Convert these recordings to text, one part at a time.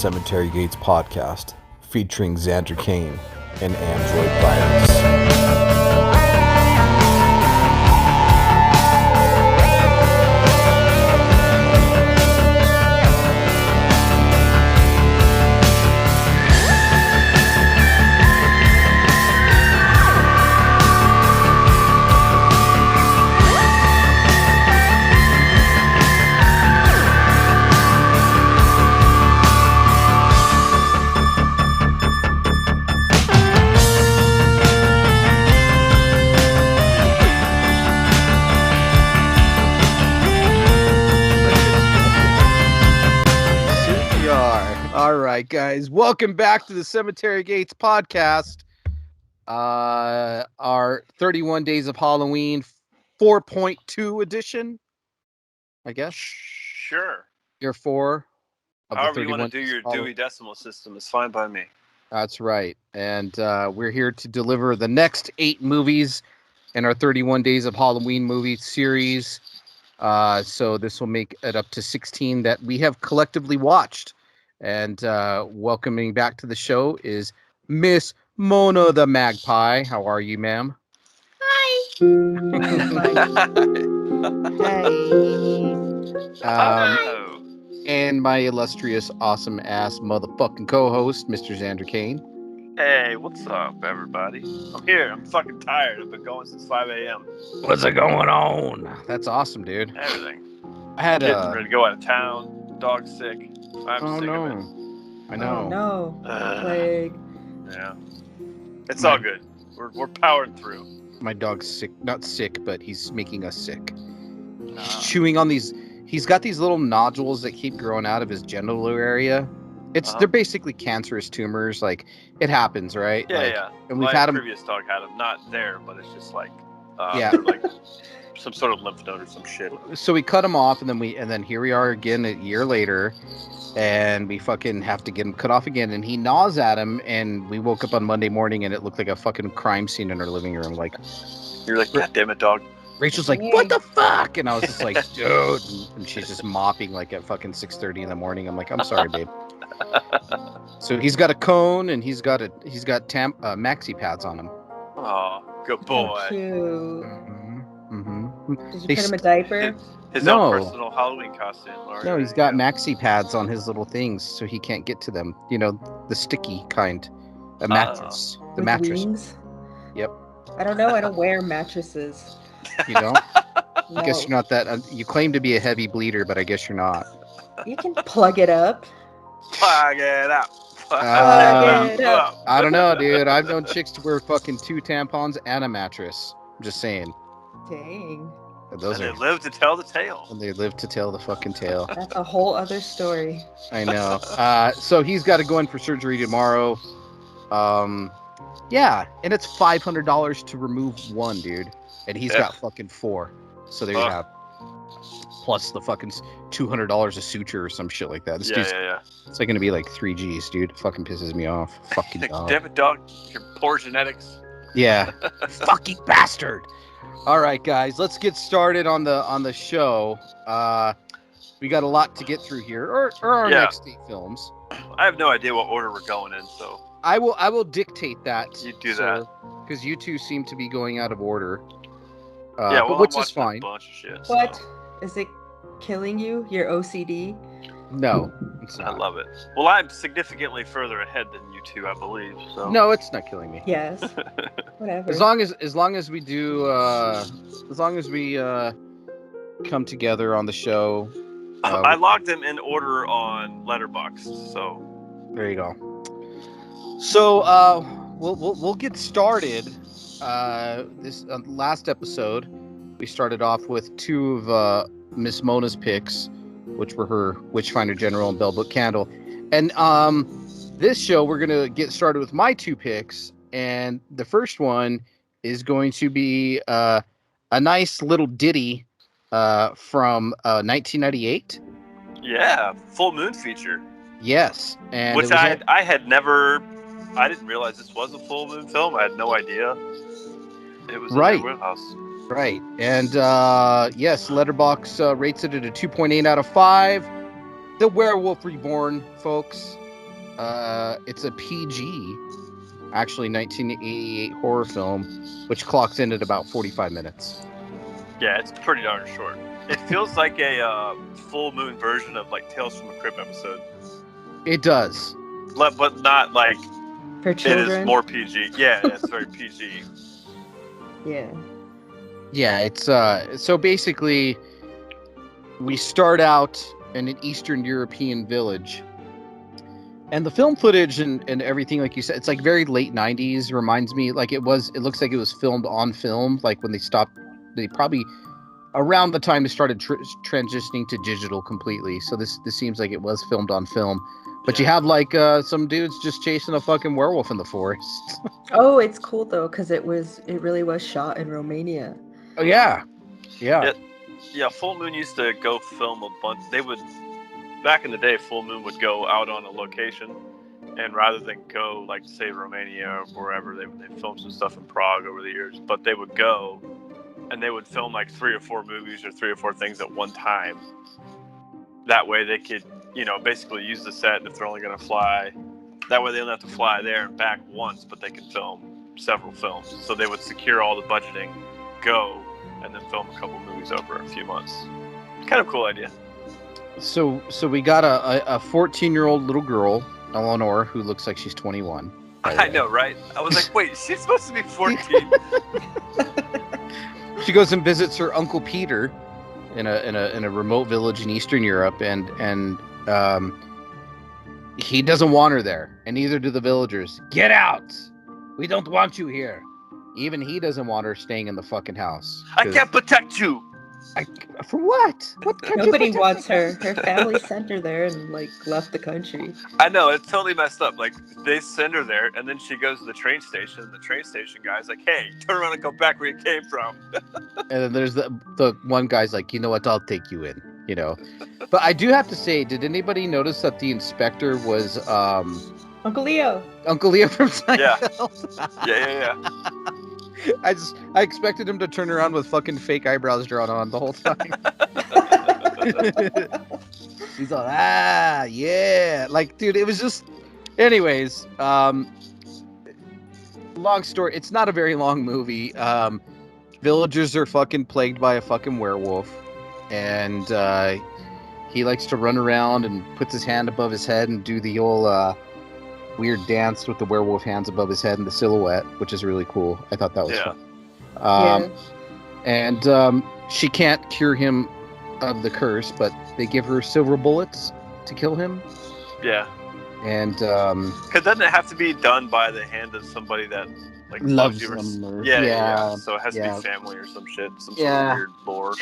Cemetery Gates podcast featuring Xander Kane and Android Virus. All right, guys, welcome back to the Cemetery Gates podcast. Our 31 Days of Halloween 4.2 edition, I guess. Sure. Year 4 of However the 31 you want to do Days your of Halloween. Dewey Decimal System is fine by me. That's right. And we're here to deliver the next 8 movies in our 31 Days of Halloween movie series. So this will make it up to 16 that we have collectively watched. And welcoming back to the show is Miss Mona the Magpie. How are you, ma'am? Hi. Hello. And my illustrious, awesome ass motherfucking co-host, Mr. Xander Kane. Hey, what's up, everybody? I'm here. I'm fucking tired. I've been going since 5 a.m. What's it going on? That's awesome, dude. Everything. I had Kids ready to go out of town. Dog's sick. I'm sick of it. I know. Oh, no. Plague. Yeah. It's all good. We're powering through. My dog's sick. Not sick, but he's making us sick. He's Uh, chewing on these. He's got these little nodules that keep growing out of his genital area. They're basically cancerous tumors. Like, it happens, right? yeah, Like, yeah. And we've My had them. previous dog had them. Not there, but it's just like, Yeah. they're like some sort of lymph node or some shit. So we cut him off, and then here we are again a year later, and we fucking have to get him cut off again. And he gnaws at him, and we woke up on Monday morning, and it looked like a fucking crime scene in our living room. Like, You're like, God damn it, dog. Rachel's like, "What the fuck?" And I was just like, "Dude," and she's just mopping like at fucking 6:30 in the morning. I'm like, "I'm sorry, babe." So he's got a cone, and he's got maxi pads on him. Oh, good boy. Cute. Mm-hmm. Did you They put him a diaper? His No. own personal Halloween costume. Or, No, he's got maxi pads on his little things, so he can't get to them. You know, the sticky kind, a mattress, the With mattress. wings? Yep. I don't know. I don't wear mattresses. You don't? No. I guess you're not that. You claim to be a heavy bleeder, but I guess you're not. You can plug it up. Plug it up. Plug it up. I don't know, dude. I've known chicks to wear fucking 2 tampons and a mattress. I'm just saying. Dang. Those And are. they live to tell the tale. And they live to tell the fucking tale. That's a whole other story. I know. So he's got to go in for surgery tomorrow. Yeah, and it's $500 to remove one, dude, and he's got fucking 4. So there you have. Plus the fucking $200 a suture or some shit like that. This dude's, Yeah. it's like gonna be like 3 G's, dude. It fucking pisses me off. Fucking Like, dog. damn it, dog. Your poor genetics. Yeah. Fucking bastard. All right, guys, let's get started on the show. We got a lot to get through here, or our next 8 films. I have no idea what order we're going in, so I will dictate that. you do that. Because you two seem to be going out of order. Yeah, but well, which I'm is watching fine. a bunch of shit. What? So Is it killing you? Your OCD? No, it's I not. love it. Well, I'm significantly further ahead than you two, I believe. So No, it's not killing me. Yes. Whatever. As long as we do, as long as we come together on the show. I logged them in order on Letterboxd, so There you go. So we'll get started. This last episode, we started off with 2 of Miss Mona's picks, which were her Witchfinder General and Bell Book Candle, and this show we're gonna get started with my 2 picks, and the first one is going to be a nice little ditty from 1998. yeah, full moon feature. Yes, and Which it was I had never. I didn't realize this was a full moon film. I had no idea. It was Right. in their wheelhouse. right. And yes, Letterboxd rates it at a 2.8 out of 5. The Werewolf Reborn, folks. It's a PG, actually 1988 horror film, which clocks in at about 45 minutes. Yeah, it's pretty darn short. It feels like a full moon version of like Tales from the Crypt episode, It does. but not like For it children. is more PG. Yeah, it's very PG. Yeah. Yeah, it's so basically we start out in an Eastern European village. And the film footage and everything, like you said, it's like very late 90s. Reminds me like it looks like it was filmed on film, like when they probably around the time they started transitioning to digital completely. So this seems like it was filmed on film. But you have like some dudes just chasing a fucking werewolf in the forest. Oh, it's cool though, because it really was shot in Romania. Oh yeah. Yeah. Yeah, Full Moon used to go film a bunch. They would, back in the day, Full Moon would go out on a location, and rather than go, like, say, Romania or wherever, they filmed some stuff in Prague over the years, but they would go, and they would film, like, 3 or 4 movies or 3 or 4 things at one time. That way they could, basically use the set if they're only going to fly. That way they don't have to fly there and back once, but they can film several films. So they would secure all the budgeting, go, and then film a couple movies over a few months. Kind of cool idea. So we got a 14-year-old little girl, Eleanor, who looks like she's 21. I know, right? I was like, wait, she's supposed to be 14. She goes and visits her Uncle Peter in a remote village in Eastern Europe, and he doesn't want her there, and neither do the villagers. Get out! We don't want you here. Even he doesn't want her staying in the fucking house. I can't protect you. For what? What can't Nobody you wants her. Her family sent her there and like left the country. I know, it's totally messed up. Like, they send her there, and then she goes to the train station, and the train station guy's like, hey, turn around and go back where you came from. And then there's the one guy's like, you know what, I'll take you in, But I do have to say, did anybody notice that the inspector was Uncle Leo. Uncle Leo from Seinfeld? Yeah. I expected him to turn around with fucking fake eyebrows drawn on the whole time. He's all, yeah. Like, dude, it was just... Anyways, long story. It's not a very long movie. Villagers are fucking plagued by a fucking werewolf. And he likes to run around and puts his hand above his head and do the old... weird dance with the werewolf hands above his head and the silhouette, which is really cool. I thought that was fun. And she can't cure him of the curse, but they give her silver bullets to kill him. Yeah. And because doesn't it have to be done by the hand of somebody that like loves you them? Or, yeah. So it has to be family or some shit, some sort of weird lore.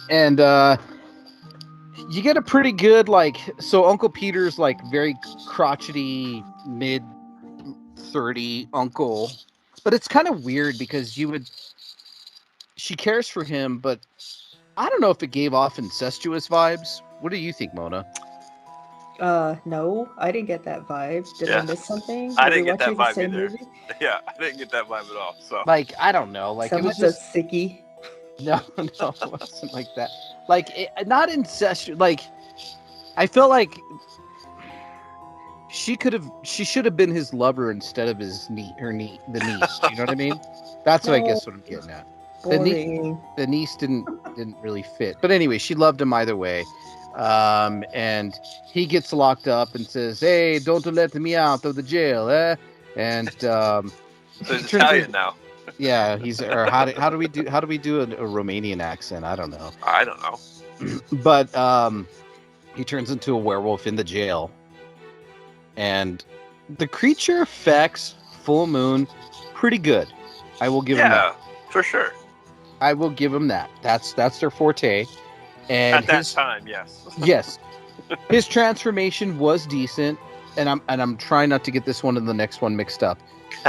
And you get a pretty good, so Uncle Peter's very crotchety, mid 30 uncle, but it's kind of weird because she cares for him, but I don't know if it gave off incestuous vibes. What do you think, Mona? No, I didn't get that vibe. Did I miss something? I didn't get that vibe either. Movie? Yeah, I didn't get that vibe at all. So I don't know. Someone's it was just a sickie. No, it wasn't like that. Not incestuous. I felt like she should have been his lover instead of the niece. You know what I mean? That's what I guess what I'm getting at. The niece didn't really fit. But anyway, she loved him either way. And he gets locked up and says, "Hey, don't let me out of the jail, eh?" And so he's Italian now. Yeah, he's. Or how do we do a Romanian accent? I don't know. I don't know. But he turns into a werewolf in the jail, and the creature effects, Full Moon, pretty good. I will give him that. Yeah, for sure. I will give him that. That's their forte. And at that time, yes. Yes, his transformation was decent, and I'm trying not to get this one and the next one mixed up.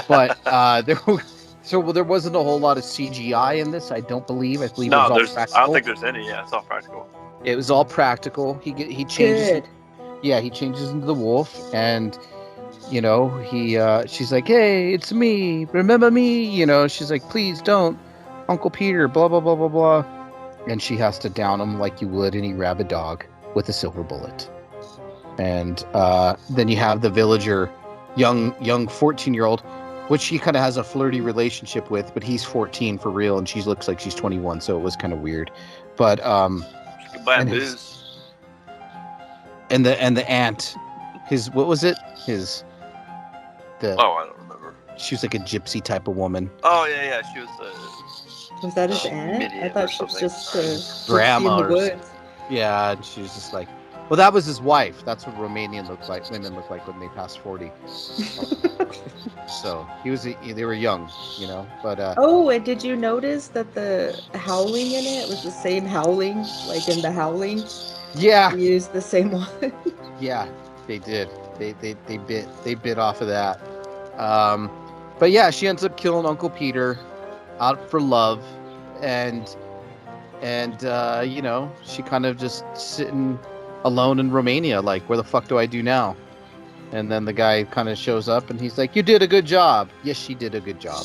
But there wasn't a whole lot of CGI in this. I don't believe. I believe it was all practical. I don't think there's any. Yeah, it's all practical. It was all practical. He changes. Good. Yeah, he changes into the wolf, and she's like, "Hey, it's me. Remember me?" She's like, "Please don't, Uncle Peter." Blah blah blah blah blah. And she has to down him like you would any rabid dog with a silver bullet. And then you have the villager, young 14-year-old, which she kind of has a flirty relationship with, but he's 14 for real, and she looks like she's 21, so it was kind of weird. But Goodbye, and booze. and the aunt, what was it? Oh, I don't remember. She was like a gypsy type of woman. Oh yeah, she was Was that his aunt? I Midian thought or she was something. just a Grandma gypsy in the or woods. Yeah, and she was just like, well, that was his wife. That's what Romanian women look like when they pass 40. So they were young, but Oh, and did you notice that the howling in it was the same howling, like in The Howling? yeah, They used the same one. yeah, they did. They bit off of that. But yeah, she ends up killing Uncle Peter out for love, and she kind of just sitting alone in Romania, like, where the fuck do I do now? And then the guy kind of shows up and he's like, you did a good job. Yes, she did a good job.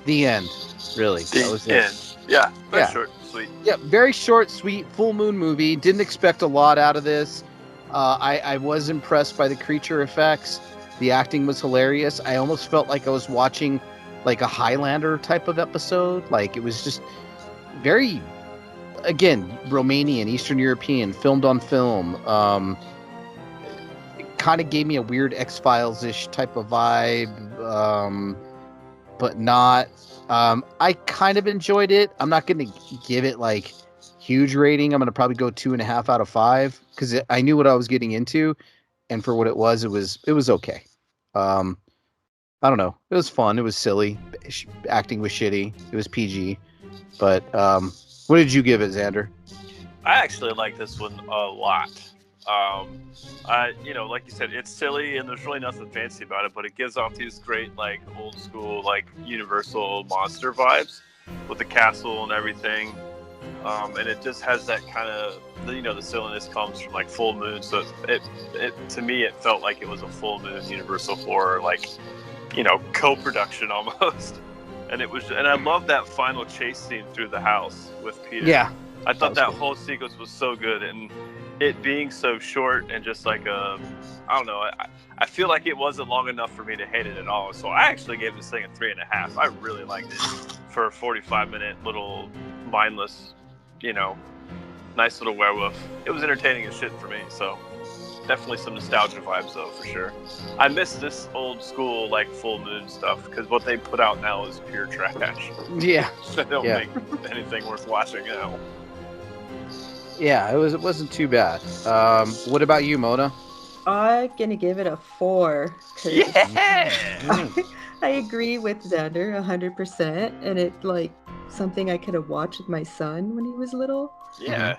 The end. Really. That was it. Yeah, very Yeah. short, sweet. Yeah, very short, sweet, full moon movie. Didn't expect a lot out of this. I was impressed by the creature effects. The acting was hilarious. I almost felt like I was watching like a Highlander type of episode. Like, it was just very, again, Romanian, Eastern European, filmed on film. It kind of gave me a weird X-Files-ish type of vibe, but not. I kind of enjoyed it. I'm not going to give it like huge rating. I'm going to probably go 2.5 out of 5 because I knew what I was getting into, and for what it was okay. I don't know. It was fun. It was silly. Acting was shitty. It was PG. But what did you give it, Xander? I actually like this one a lot. Like you said, it's silly and there's really nothing fancy about it, but it gives off these great, like, old school, like, Universal monster vibes with the castle and everything. And it just has that kind of, the silliness comes from, like, full moon. So it to me, it felt like it was a full moon Universal horror, like, co-production almost. And I love that final chase scene through the house with Peter. Yeah. I thought that that was whole sequence was so good, and it being so short and just like I don't know, I feel like it wasn't long enough for me to hate it at all. So I actually gave this thing a 3.5. I really liked it for a 45-minute little mindless, nice little werewolf. It was entertaining as shit for me. So definitely some nostalgia vibes though, for sure. I miss this old school like full moon stuff because what they put out now is pure trash. Yeah. They don't make anything worth watching now. Yeah, it wasn't too bad. What about you, Mona? I'm gonna give it a 4. 'Cause Yeah. I agree with Xander 100%, and it like something I could have watched with my son when he was little. Yeah.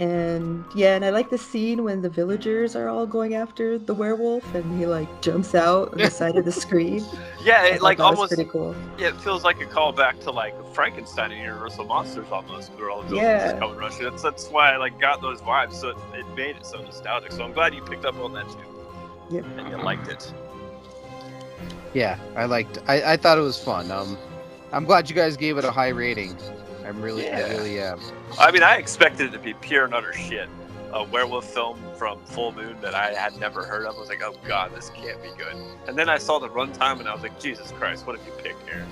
And I like the scene when the villagers are all going after the werewolf, and he like jumps out on the side of the screen. Yeah, I it thought like that was almost. pretty cool. Yeah, it feels like a callback to like Frankenstein and Universal Monsters almost, where all the villagers Yeah. come rushing. That's why I like got those vibes. So it made it so nostalgic. So I'm glad you picked up on that too. Yep. And you liked it. Yeah, I thought it was fun. I'm glad you guys gave it a high rating. I really am. I mean, I expected it to be pure and utter shit. A werewolf film from Full Moon that I had never heard of. I was like, oh god, this can't be good. And then I saw the runtime and I was like, Jesus Christ, what have you picked here?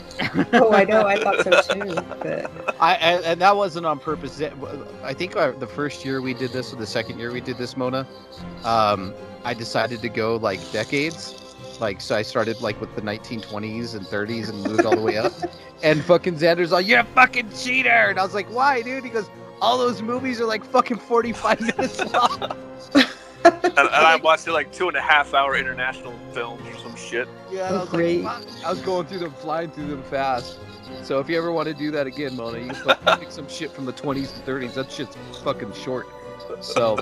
Oh, I know. I thought so too. But And that wasn't on purpose. I think the first year we did this, or the second year we did this, Mona, I decided to go like decades. Like, so I started like with the 1920s and 30s and moved all the way up. And fucking Xander's like, you're a fucking cheater. And I was like, why, dude? He goes, all those movies are like fucking 45 minutes long. and I watched it like 2.5-hour international films or some shit. Yeah, and I was Great. like, fuck. I was going through them, flying through them fast. So if you ever want to do that again, Mona, you can fucking pick some shit from the 20s and 30s. That shit's fucking short. So,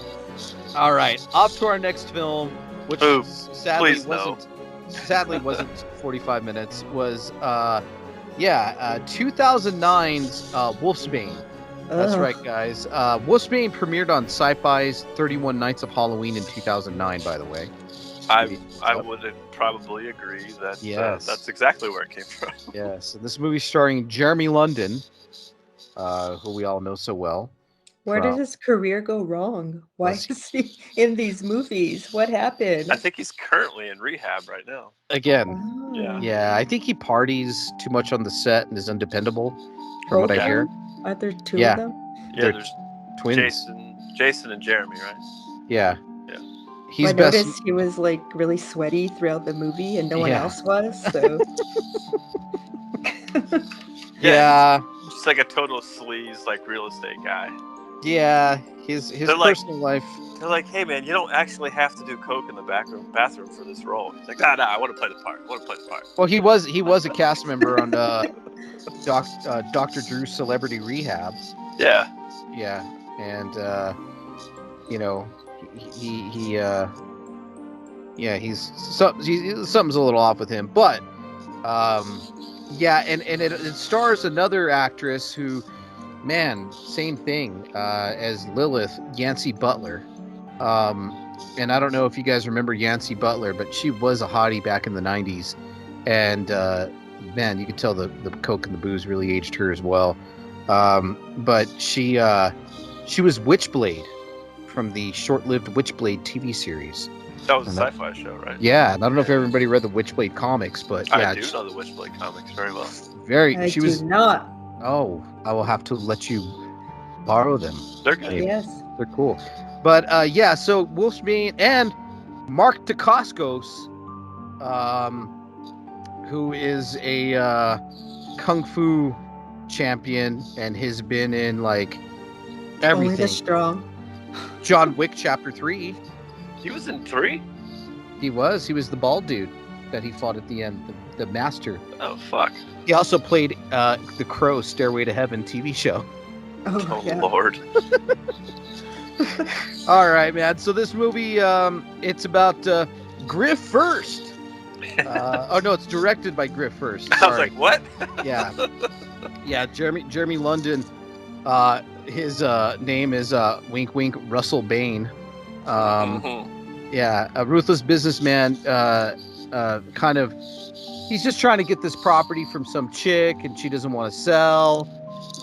all right, off to our next film, which sadly wasn't 45 minutes. Was 2009's Wolfsbane. That's right, guys. Wolfsbane premiered on Sci-Fi's 31 Nights of Halloween in 2009, by the way. I would probably agree that that's exactly where it came from. Yes, and this movie starring Jeremy London, who we all know so well, Where did his career go wrong? Why Was- is he in these movies? What happened? I think he's currently in rehab right now. Again, Oh. yeah, I think he parties too much on the set and is undependable, from Both what I of hear. them? Are there two Yeah. of them? Yeah, They're there's twins. Jason and Jeremy, right? Yeah. Yeah. He's I best. noticed he was like really sweaty throughout the movie, and no one Yeah. else was. So Yeah. He's just like a total sleaze, like real estate guy. Yeah. His They're like- personal life. They're like, hey man, you don't actually have to do coke in the bathroom for this role. He's like, nah, I want to play the part. Well, he was a cast member on Dr. Drew's Celebrity Rehab. Yeah. Yeah, and you know, something's a little off with him, but yeah, and it stars another actress who, man, same thing as Lilith, Yancey Butler. And I don't know if you guys remember Yancey Butler, but she was a hottie back in the 90s, and man, you could tell the coke and the booze really aged her as well. But she was Witchblade from the short-lived Witchblade TV series. That was a sci-fi show, right? Yeah, and I don't know if everybody read the Witchblade comics, but yeah, I do know the Witchblade comics very well. I she do was. not. Oh, I will have to let you borrow them. They're good. Yes. They're cool. But yeah, so Wolfsbane and Mark Dacascos, who is a kung fu champion and has been in like Only everything. the strong. John Wick Chapter 3. He was in 3? He was the bald dude that he fought at the end, the master. Oh fuck. He also played the Crow Stairway to Heaven TV show. Oh, Oh yeah. lord. All right, man. So this movie, it's about Griff First. Oh no, it's directed by Griff First. I was like, what? Yeah. Jeremy London. His name is Wink Wink Russell Bain. Mhm. Yeah, a ruthless businessman. Kind of, he's just trying to get this property from some chick, and she doesn't want to sell.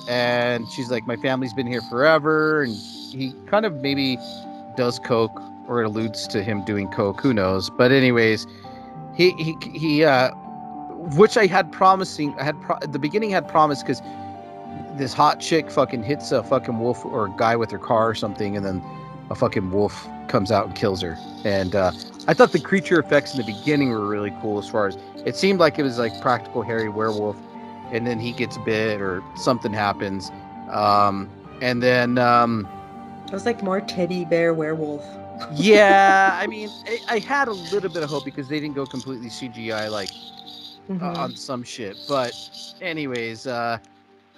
And she's like, my family's been here forever. And he kind of maybe does coke, or it alludes to him doing coke. Who knows? But anyways, he which I had promising. At the beginning had promised, because this hot chick fucking hits a fucking wolf or a guy with her car or something, and then a fucking wolf comes out and kills her. And I thought the creature effects in the beginning were really cool. As far as it seemed like it was like practical hairy werewolf, and then he gets bit or something happens, and then It was like more teddy bear werewolf. yeah, I mean, I had a little bit of hope because they didn't go completely CGI like Mhm. on some shit. But anyways,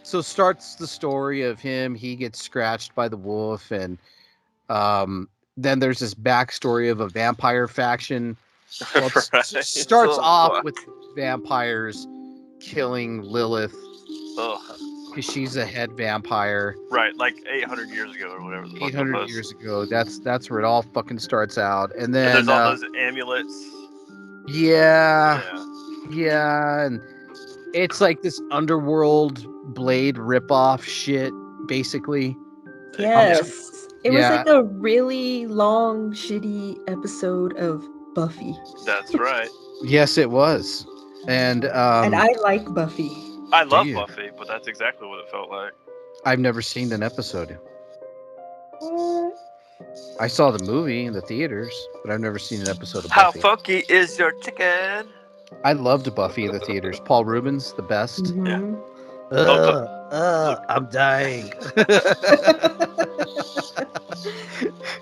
so starts the story of him. He gets scratched by the wolf, and then there's this backstory of a vampire faction. Well, it Right. starts Oh, off fuck. with vampires killing Lilith Ugh. because she's a head vampire. Right, like 800 years ago or whatever the fuck it 800 was. years ago. That's where it all fucking starts out. And And then there's all those amulets. yeah, Yeah. and it's like this underworld Blade ripoff shit, basically. Yes. It was yeah. like a really long, shitty episode of Buffy. That's right. Yes, it was. And And I like Buffy. I love you? Buffy, but that's exactly what it felt like. I've never seen an episode. I saw the movie in the theaters, but I've never seen an episode of How Buffy. funky is your chicken? I loved Buffy in the theaters. Paul Rubens, the best. Mhm. I'm dying.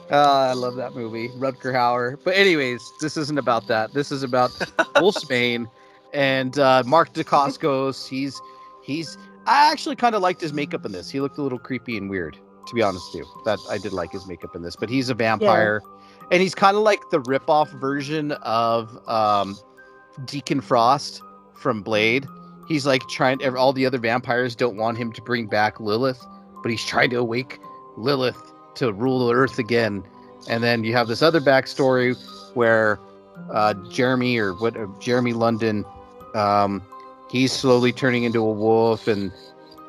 I love that movie, Rutger Hauer. But anyways, this isn't about that. This is about Wolfsbane and Mark Dacascos. He's. I actually kind of liked his makeup in this. He looked a little creepy and weird, to be honest with you. That I did like his makeup in this. But he's a vampire, and he's kind of like the rip-off version of Deacon Frost from Blade. He's like all the other vampires don't want him to bring back Lilith, but he's trying to awake Lilith to rule the earth again. And then you have this other backstory where Jeremy London, he's slowly turning into a wolf, and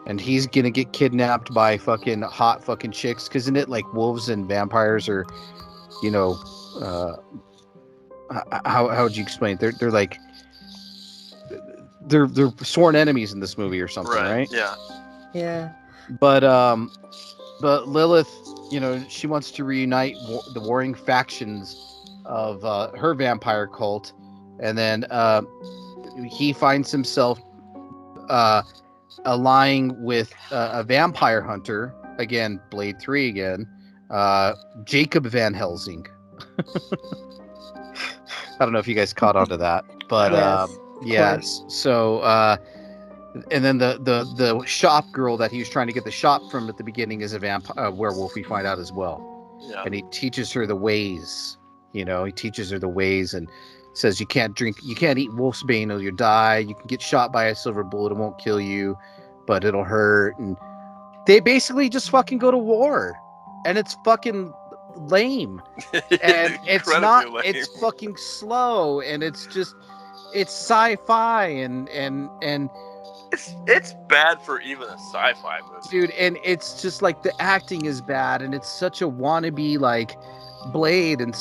and he's gonna get kidnapped by fucking hot fucking chicks. Cause isn't it like wolves and vampires are, you know, uh, how would you explain it? They're like they're sworn enemies in this movie or something, right? Yeah. Yeah. But Lilith, she wants to reunite the warring factions of her vampire cult, and then he finds himself allying with a vampire hunter again, Blade 3 again, Jacob Van Helsing. I don't know if you guys caught on to that, but yes. So and then the shop girl that he was trying to get the shop from at the beginning is a werewolf, we find out as well. Yeah. And he teaches her the ways. He teaches her the ways and says you can't eat wolfsbane or you'll die. You can get shot by a silver bullet, it won't kill you, but it'll hurt. And they basically just fucking go to war, and it's fucking lame. And it's not lame. It's fucking slow, and it's sci-fi and it's bad for even a sci-fi movie, dude. And it's just like the acting is bad, and it's such a wannabe like Blade, and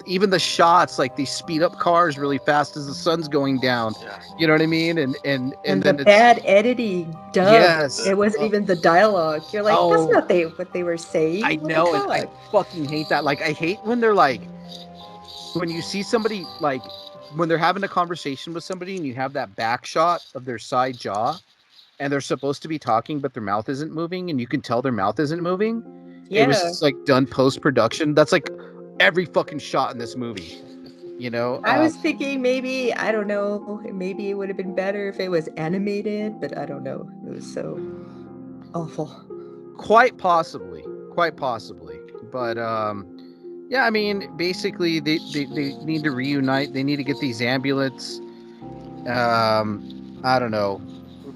even the shots, like they speed up cars really fast as the sun's going down. Yeah. You know what I mean? And the then bad editing dub. Yes. It wasn't even the dialogue. You're like, that's not what they were saying. I know, and I fucking hate that. Like, I hate when they're like, when you see somebody, like, when they're having a conversation with somebody and you have that back shot of their side jaw and they're supposed to be talking, but their mouth isn't moving, and you can tell their mouth isn't moving. Yeah. It was just, like, done post-production. That's like every fucking shot in this movie. I was thinking maybe, I don't know, maybe it would have been better if it was animated, but I don't know. It was so awful. Quite possibly. But yeah, I mean, basically they need to reunite. They need to get these ambulance. I don't know,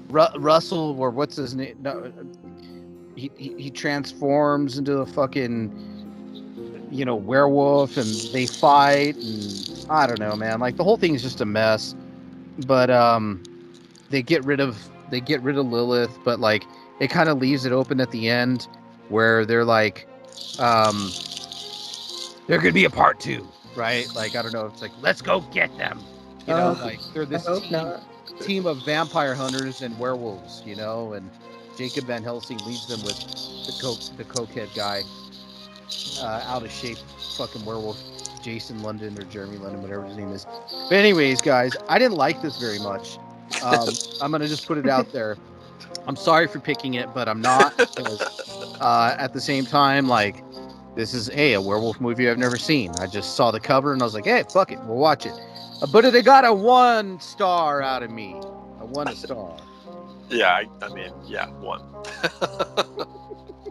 Russell, or what's his name? No, he transforms into a fucking werewolf, and they fight, and I don't know, man. Like, the whole thing is just a mess. But they get rid of Lilith, but like it kind of leaves it open at the end where they're like, there could be a part 2, right? Like, I don't know. It's like, let's go get them. Like they're this team of vampire hunters and werewolves, and Jacob Van Helsing leads them with the cokehead guy, out of shape fucking werewolf, Jason London or Jeremy London, whatever his name is. But anyways, guys, I didn't like this very much. I'm gonna just put it out there. I'm sorry for picking it, but I'm not. Because, at the same time, like, this is a werewolf movie I've never seen. I just saw the cover and I was like, hey, fuck it, we'll watch it. But it got a 1 star out of me. I won a star. Yeah, I mean, yeah, 1.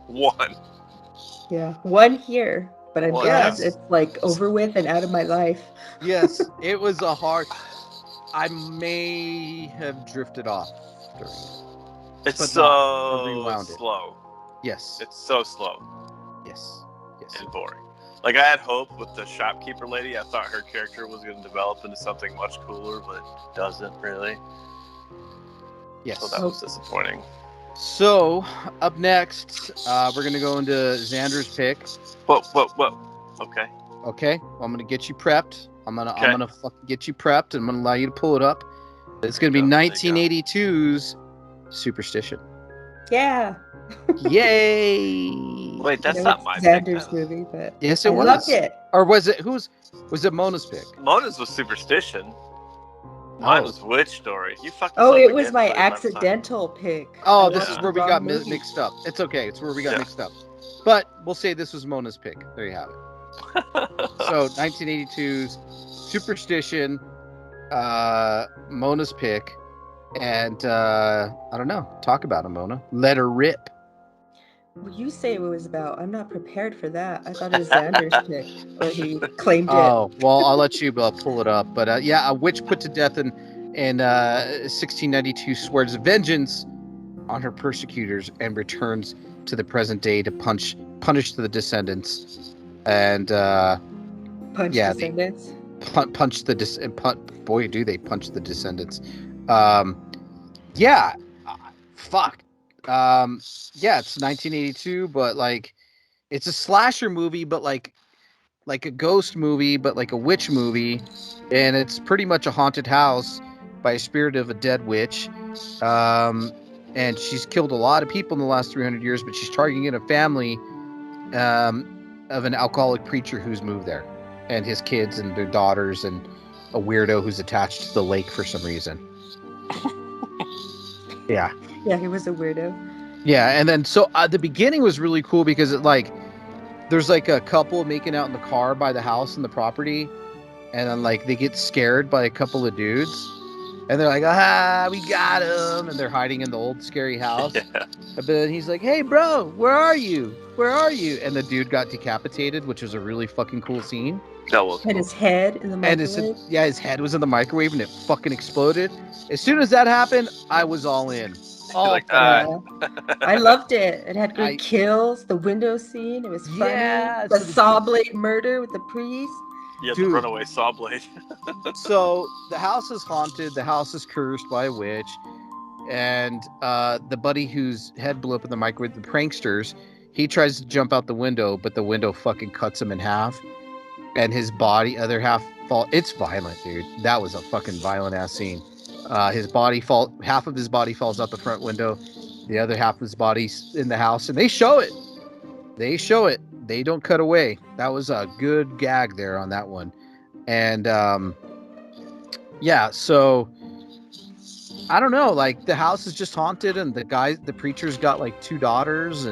1. Yeah, 1 here, but I'm glad it's like over with and out of my life. Yes, it was a hard. I may have drifted off during it. It's so slow. Yes. It's so slow. Yes. And boring. Like, I had hope with the shopkeeper lady. I thought her character was going to develop into something much cooler, but it doesn't really. Yes. So that was disappointing. So, up next, we're going to go into Xander's pick. Whoa. Okay. Well, I'm going to get you prepped. I'm gonna fucking get you prepped, and I'm going to allow you to pull it up. It's going to be 1982's Superstition. Yeah. Yay! Wait, that's not my Xander's pick. movie, but yes, it was. Loved it. Or was it was it Mona's pick? Mona's was Superstition. Mine was Witch Story. You fucked. It was my accidental pick. Oh, this is where we got mixed up. It's okay. It's where we got mixed up. But we'll say this was Mona's pick. There you have it. So 1982's Superstition, Mona's pick, and I don't know. Talk about it, Mona. Let her rip. Well, you say it was about. I'm not prepared for that. I thought it was Xander's pick, or he claimed it. Oh, well, I'll let you pull it up. But a witch put to death in 1692 swears vengeance on her persecutors and returns to the present day to punish the descendants. And descendants. Boy, do they punch the descendants. Fuck. Yeah, it's 1982, but like it's a slasher movie, but like a ghost movie, but like a witch movie, and it's pretty much a haunted house by a spirit of a dead witch. Um, and she's killed a lot of people in the last 300 years, but she's targeting a family um, of an alcoholic preacher who's moved there, and his kids and their daughters, and a weirdo who's attached to the lake for some reason. Yeah. Yeah, he was a weirdo. Yeah, and then so the beginning was really cool because it like there's like a couple making out in the car by the house and the property, and then like they get scared by a couple of dudes, and they're like, "Ah, we got him!" And they're hiding in the old scary house. Yeah. But then he's like, "Hey, bro, where are you? Where are you?" And the dude got decapitated, which was a really fucking cool scene. That was Had cool. his head in the And microwave. his head was in the microwave, and it fucking exploded. As soon as that happened, I was all in. All Like, for that. Yeah. I loved it. It had good I- kills. The window scene, it was funny. Yeah, The so the- saw blade murder with the priest. yeah, Dude. the runaway saw blade. So the house is haunted. The house is cursed by a witch, and the buddy whose head blew up in the microwave, the pranksters, he tries to jump out the window, but the window fucking cuts him in half, and his body, other half, fall. It's violent, dude. That was a fucking violent ass scene. Half of his body falls out the front window, the other half of his body's in the house, and they show it. They don't cut away. That was a good gag there on that one. And yeah, so I don't know, like the house is just haunted, and the preacher's got like two daughters,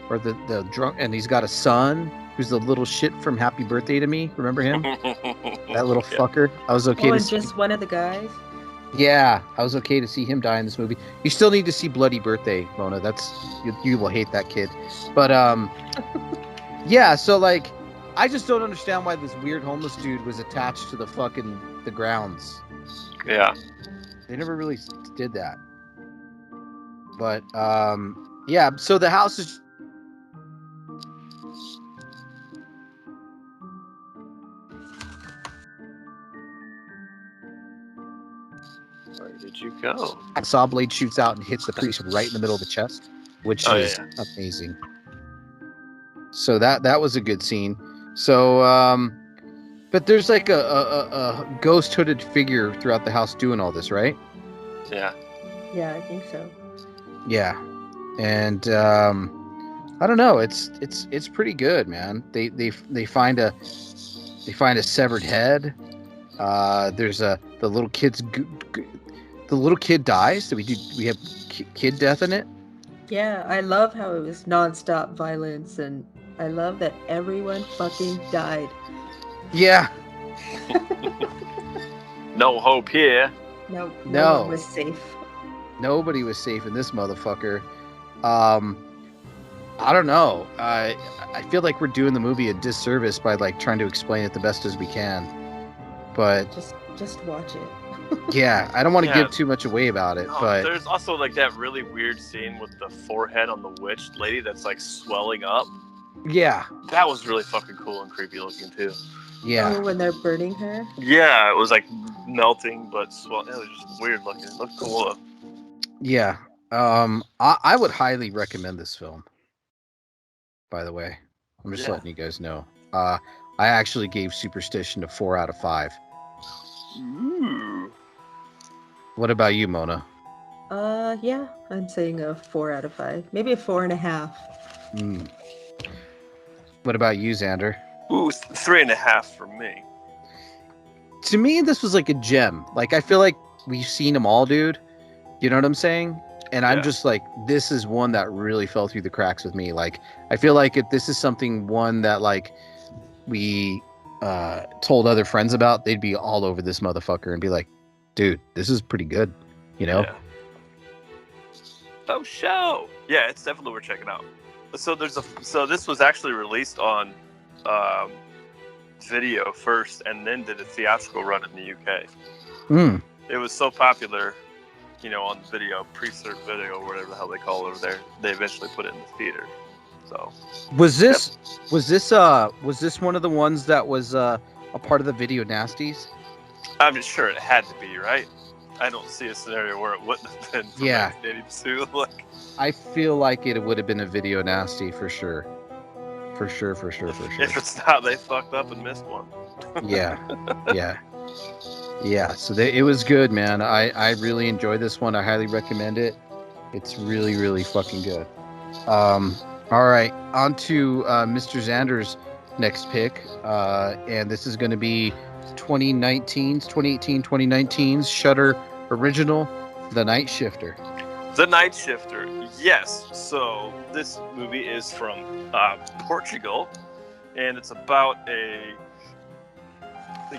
or the drunk, and he's got a son who's the little shit from Happy Birthday to Me. Remember him? That little Yeah. fucker. I was okay Oh, to and see. just one of the guys. Yeah, I was okay to see him die in this movie. You still need to see Bloody Birthday, Mona. That's you will hate that kid. But yeah, so like I just don't understand why this weird homeless dude was attached to the grounds. Yeah. They never really did that. But yeah, so the house is Where did you go? a saw blade shoots out and hits the priest right in the middle of the chest, which Oh, is yeah. amazing. So that was a good scene. So but there's like a ghost hooded figure throughout the house doing all this, right? Yeah. Yeah, I think so. Yeah. And I don't know, it's pretty good, man. They find a severed head. There's the little kid's the little kid dies. So we have kid death in it. Yeah, I love how it was nonstop violence, and I love that everyone fucking died. Yeah. No hope here. No No. one was safe. Nobody was safe in this motherfucker. I don't know. I feel like we're doing the movie a disservice by like trying to explain it the best as we can. But Just watch it. yeah, I don't want to Yeah. give too much away about it. Oh, But there's also like that really weird scene with the forehead on the witch lady that's like swelling up. yeah, That was really fucking cool and creepy looking too. yeah, Oh, when they're burning her. Yeah, it was like melting but swell. It was just weird looking. It looked cool though. yeah. I would highly recommend this film. By the way, I'm just Yeah. letting you guys know. I actually gave Superstition a 4 out of 5. Ooh. What about you, Mona? Yeah, I'm saying a 4 out of 5. Maybe a 4.5. Mm. What about you, Xander? Ooh, 3.5 for me. To me, this was like a gem. Like, I feel like we've seen them all, dude. You know what I'm saying? And I'm Yeah. just like, this is one that really fell through the cracks with me. Like, I feel like if this is one that like we told other friends about, they'd be all over this motherfucker and be like, dude, this is pretty good. You know? Yeah. Oh, show. Yeah, it's definitely worth checking out. So this was actually released on video first, and then did a theatrical run in the UK. Mm. It was so popular, on video, pre-cert video, or whatever the hell they call it over there. They eventually put it in the theater. So Was this one of the ones that was a part of the Video Nasties? I'm just sure it had to be, right? I don't see a scenario where it wouldn't have been from Yeah. 1982. Like, I feel like it would have been a video nasty for sure. For sure. If it's not, they fucked up and missed one. Yeah. So it was good, man. I really enjoyed this one. I highly recommend it. It's really, really fucking good. All right, on to Mr. Xander's next pick, and this is going to be 2019's Shudder original, The Night Shifter. The Night Shifter, yes. So this movie is from Portugal, and it's about the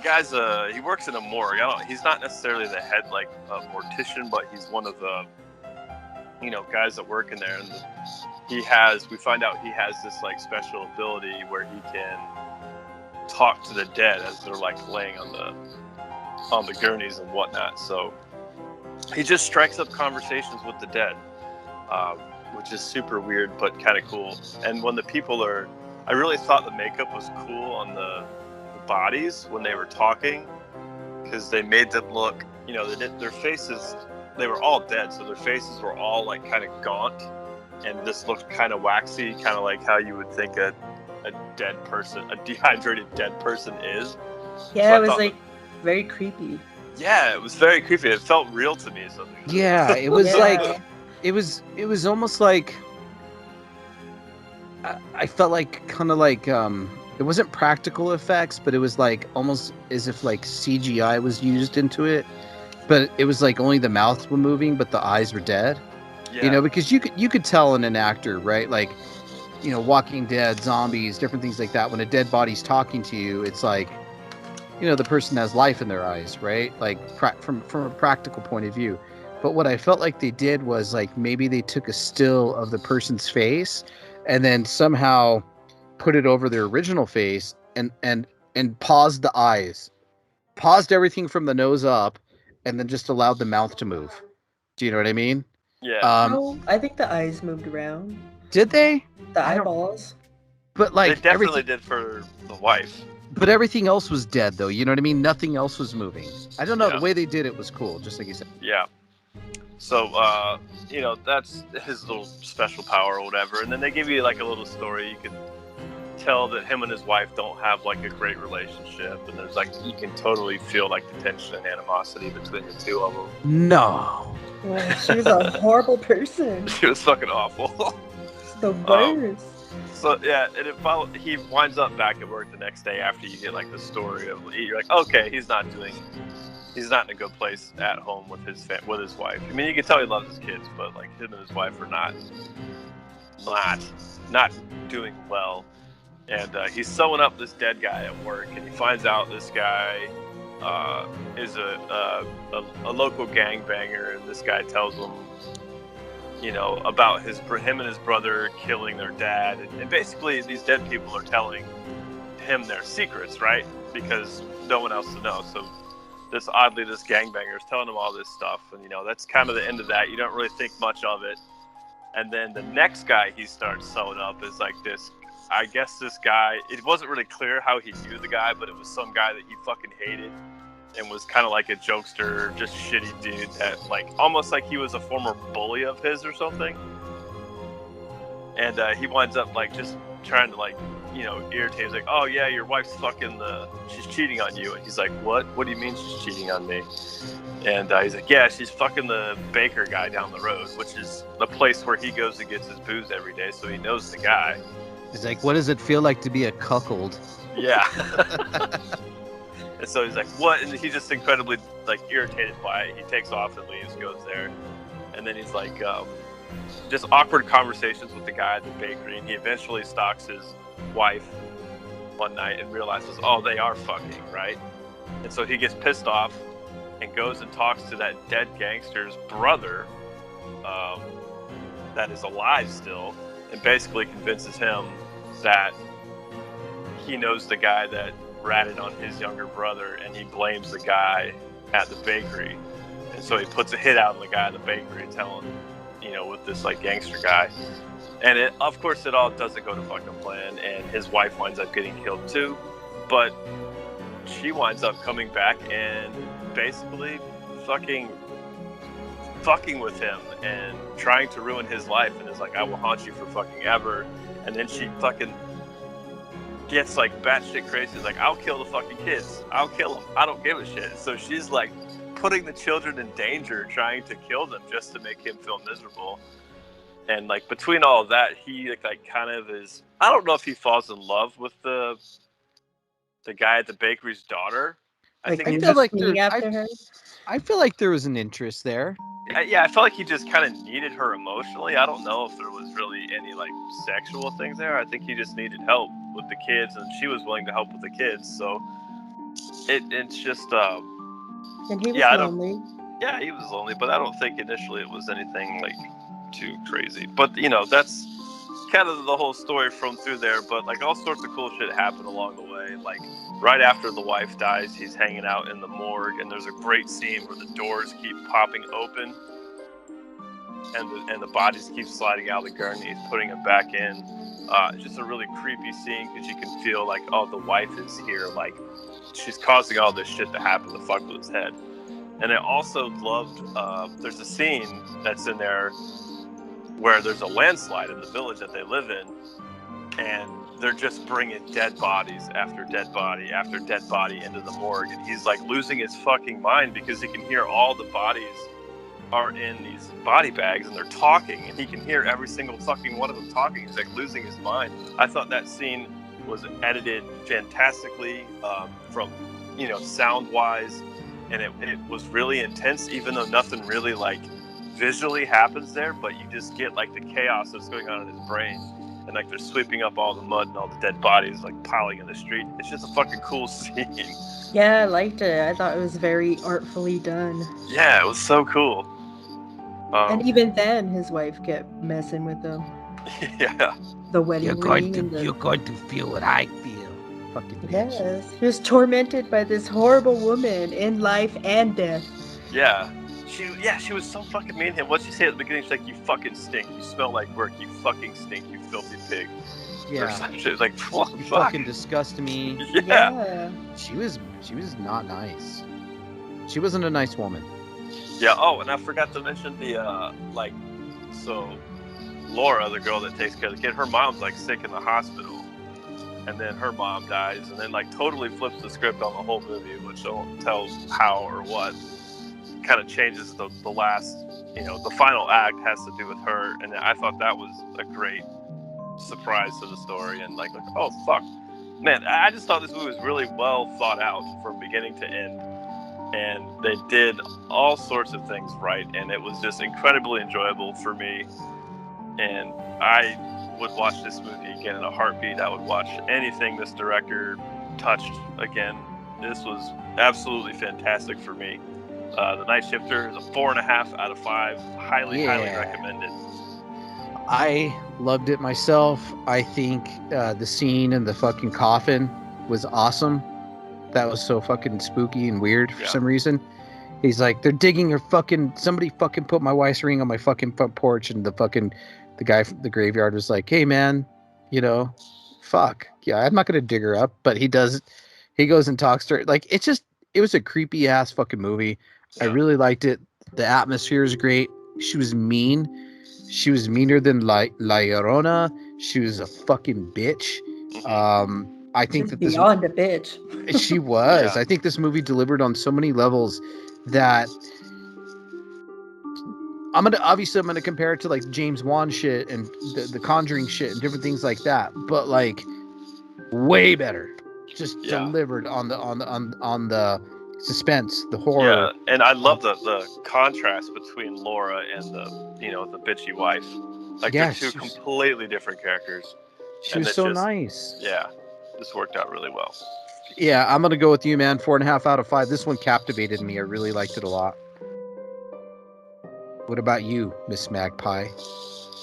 guy's he works in a morgue. He's not necessarily the head mortician, but he's one of the guys that work in there, and we find out he has this like special ability where he can talk to the dead as they're like laying on the gurneys and whatnot. So he just strikes up conversations with the dead, which is super weird but kind of cool. And when the people I really thought the makeup was cool on the bodies when they were talking, because they made them look, their faces, they were all dead, so their faces were all like kind of gaunt, and this looked kind of waxy, kind of like how you would think a dead person, a dehydrated dead person is. Yeah, so it was like very creepy. Yeah, it was very creepy. It felt real to me. So yeah, it was like it was almost like I felt like kind of like it wasn't practical effects, but it was like almost as if like CGI was used into it. But it was like only the mouths were moving, but the eyes were dead. Yeah. Because you could tell in an actor, right? Like, Walking Dead, zombies, different things like that. When a dead body's talking to you, it's like, the person has life in their eyes, right? Like from a practical point of view. But what I felt like they did was like maybe they took a still of the person's face and then somehow put it over their original face and paused the eyes, paused everything from the nose up, and then just allowed the mouth to move. Do you know what I mean? Yeah. No, I think the eyes moved around. Did they? The eyeballs. But like they definitely did for the wife. But everything else was dead, though. You know what I mean? Nothing else was moving. I don't know. Yeah. The way they did it was cool, just like you said. Yeah. So, that's his little special power or whatever. And then they give you like a little story. You can tell that him and his wife don't have like a great relationship, and there's like you can totally feel like the tension and animosity between the two of them. No. Yeah, she was a horrible person. She was fucking awful. The worst. So yeah, and he winds up back at work the next day after you get like the story of you're like, okay, he's not in a good place at home with his wife. I mean, you can tell he loves his kids, but like him and his wife are not doing well. And he's sewing up this dead guy at work, and he finds out this guy is a local gangbanger, and this guy tells him, about him and his brother killing their dad, and basically these dead people are telling him their secrets, right? Because no one else to know. So this gangbanger is telling him all this stuff, and that's kind of the end of that. You don't really think much of it, and then the next guy he starts sewing up is like this. I guess this guy, it wasn't really clear how he knew the guy, but it was some guy that he fucking hated and was kind of like a jokester, just shitty dude that like almost like he was a former bully of his or something. And he winds up like just trying to like, irritate. He's like, oh yeah, your wife's she's cheating on you. And he's like, what? What do you mean she's cheating on me? And he's like, yeah, she's fucking the baker guy down the road, which is the place where he goes and gets his booze every day. So he knows the guy. He's like, what does it feel like to be a cuckold? Yeah. And so he's like, what? And he's just incredibly like irritated by it. He takes off and leaves, goes there. And then he's like, just awkward conversations with the guy at the bakery. And he eventually stalks his wife one night and realizes, oh, they are fucking, right? And so he gets pissed off and goes and talks to that dead gangster's brother that is alive still, and basically convinces him that he knows the guy that ratted on his younger brother, and he blames the guy at the bakery. And so he puts a hit out on the guy at the bakery, telling, with this like gangster guy. And of course it all doesn't go to fucking plan, and his wife winds up getting killed too. But she winds up coming back and basically fucking fucking with him and trying to ruin his life, and is like, I will haunt you for fucking ever. And then she fucking gets like batshit crazy. Like, I'll kill the fucking kids. I'll kill them. I don't give a shit. So she's like putting the children in danger, trying to kill them just to make him feel miserable. And like between all of that, he like kind of is. I don't know if he falls in love with the guy at the bakery's daughter. Like, I I think feel like lusting there. after her. I feel like there was an interest there. yeah, I felt like he just kind of needed her emotionally. I don't know if there was really any like sexual things there. I think he just needed help with the kids, and she was willing to help with the kids. So it's just And he was yeah, I don't. lonely. Yeah, he was lonely, but I don't think initially it was anything like too crazy. But you know, that's kind of the whole story from through there. But like all sorts of cool shit happened along the way. Like right after the wife dies, he's hanging out in the morgue, and there's a great scene where the doors keep popping open, and the bodies keep sliding out of the gurney. He's putting it back in. It's just a really creepy scene because you can feel like, oh, the wife is here, like she's causing all this shit to happen to fuck with his head. And I also loved, there's a scene that's in there where there's a landslide in the village that they live in, and they're just bringing dead bodies after dead body after dead body into the morgue, and he's like losing his fucking mind because he can hear all the bodies are in these body bags and they're talking, and he can hear every single fucking one of them talking. He's like losing his mind. I thought that scene was edited fantastically, from, you know, sound wise, and it was really intense, even though nothing really like visually happens there, but you just get like the chaos that's going on in his brain, and like they're sweeping up all the mud and all the dead bodies like piling in the street. It's just a fucking cool scene. Yeah, I liked it. I thought it was very artfully done. Yeah, it was so cool. And even then, his wife kept messing with him. Yeah. The wedding You're ring. going to feel what I feel. Fucking bitch. Yes, he was tormented by this horrible woman in life and death. Yeah. She was so fucking mean to him. What'd she say at the beginning? She's like, you fucking stink. You smell like work. You fucking stink. You filthy pig. Or Yeah. some shit. Like, what the You fuck? fucking disgust me. Yeah. She was not nice. She wasn't a nice woman. Yeah. Oh, and I forgot to mention the so Laura, the girl that takes care of the kid, her mom's like sick in the hospital, and then her mom dies, and then like totally flips the script on the whole movie, which I won't tell how or what. Kind of changes the last, you know, the final act has to do with her, and I thought that was a great surprise to the story, and like oh fuck, man, I just thought this movie was really well thought out from beginning to end, and they did all sorts of things right, and it was just incredibly enjoyable for me, and I would watch this movie again in a heartbeat. I would watch anything this director touched again. This was absolutely fantastic for me. The Night Shifter is a 4.5 out of 5. Highly recommended. I loved it myself. I think the scene in the fucking coffin was awesome. That was so fucking spooky and weird for some reason. He's like, they're digging her fucking. Somebody fucking put my wife's ring on my fucking front porch, and the guy from the graveyard was like, hey man, you know, fuck yeah, I'm not gonna dig her up. But he does. He goes and talks to her. Like it was a creepy ass fucking movie. I really liked it. The atmosphere is great. She was mean. She was meaner than La Llorona. She was a fucking bitch. I think that this beyond a bitch. She was. Yeah. I think this movie delivered on so many levels that I'm gonna compare it to like James Wan shit and the Conjuring shit and different things like that. But like way better. Just delivered on the suspense, the horror. Yeah, and I love the contrast between Laura and the bitchy wife. Like they're two completely different characters. She was so nice. Yeah, this worked out really well. Yeah, I'm gonna go with you, man. 4.5 out of 5. This one captivated me. I really liked it a lot. What about you, Miss Magpie?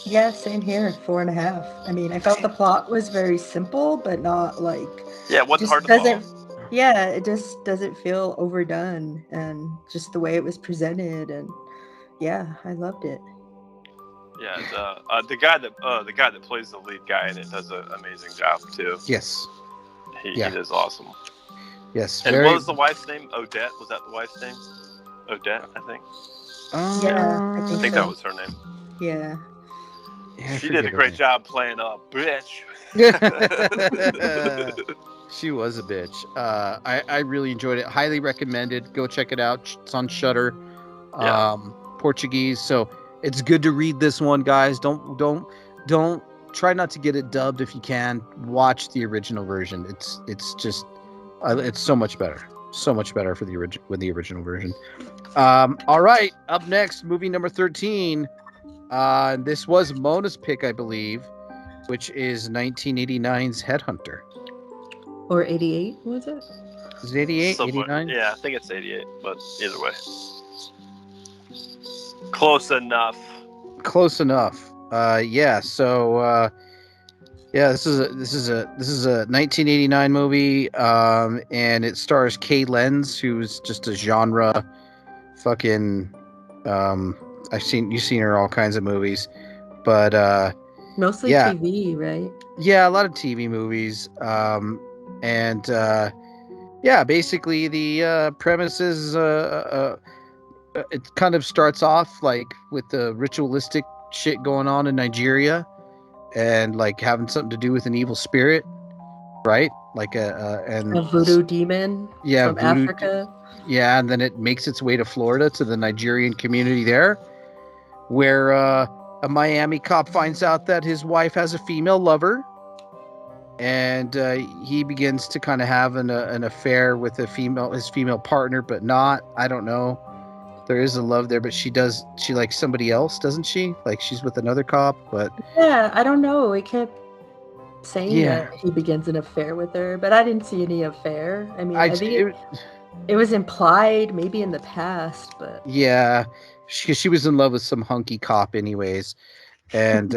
Yeah, same here. 4.5. I mean, I felt the plot was very simple, but not like. Yeah, it wasn't hard to follow. Yeah, it just doesn't feel overdone, and just the way it was presented, and yeah, I loved it. Yeah, the guy that plays the lead guy in it does an amazing job too. Yes, he is awesome. Yes, and what was the wife's name? Odette, was that the wife's name? Odette, I think. Yeah, I I think think that so. was her name. Yeah. Yeah, I She did a forget her great name. job playing a bitch. She was a bitch. I really enjoyed it. Highly recommended. Go check it out. It's on Shutter. Yeah. Portuguese. So it's good to read this one, guys. Don't try not to get it dubbed if you can. Watch the original version. It's just it's so much better. So much better for the original version. All right. Up next, movie number 13. This was Mona's pick, I believe, which is 1989's Headhunter. Or 88, was it? Is it 88, Somewhere. 89? Yeah, I think it's 88, but either way. Close enough. Close enough. Yeah. So, yeah, this is a 1989 movie, and it stars Kay Lenz, who's just a genre fucking. Um, you've seen her in all kinds of movies, but Mostly yeah, TV, right? yeah, a lot of TV movies, and yeah, basically the premise is it kind of starts off like with the ritualistic shit going on in Nigeria, and like having something to do with an evil spirit, right? Like A voodoo demon yeah, from Africa. yeah, and then it makes its way to Florida to the Nigerian community there, where a Miami cop finds out that his wife has a female lover, and he begins to kind of have an affair with his female partner, but not. I don't know. There is a love there, but she likes somebody else, doesn't she? Like she's with another cop, but Yeah, I don't know. It kept saying yeah, that he begins an affair with her, but I didn't see any affair. I mean, I I think it, it was implied maybe in the past, but yeah, she was in love with some hunky cop, anyways, and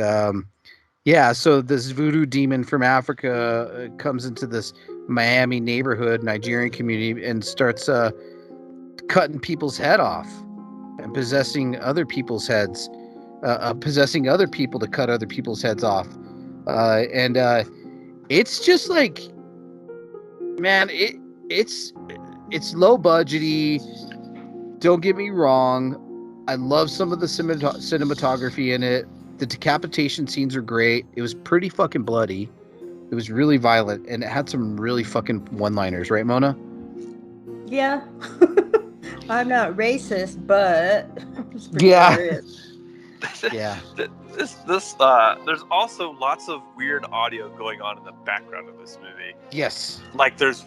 yeah, so this voodoo demon from Africa comes into this Miami neighborhood, Nigerian community, and starts cutting people's head off and possessing other people's heads, possessing other people to cut other people's heads off. And it's just like, man, it's it's low budgety. Don't get me wrong. I love some of the cinematography in it. The decapitation scenes are great. It was pretty fucking bloody. It was really violent, and it had some really fucking one-liners, right, Mona? yeah. I'm not racist, but it's pretty Yeah. hilarious. Yeah. There's also lots of weird audio going on in the background of this movie. Yes. Like there's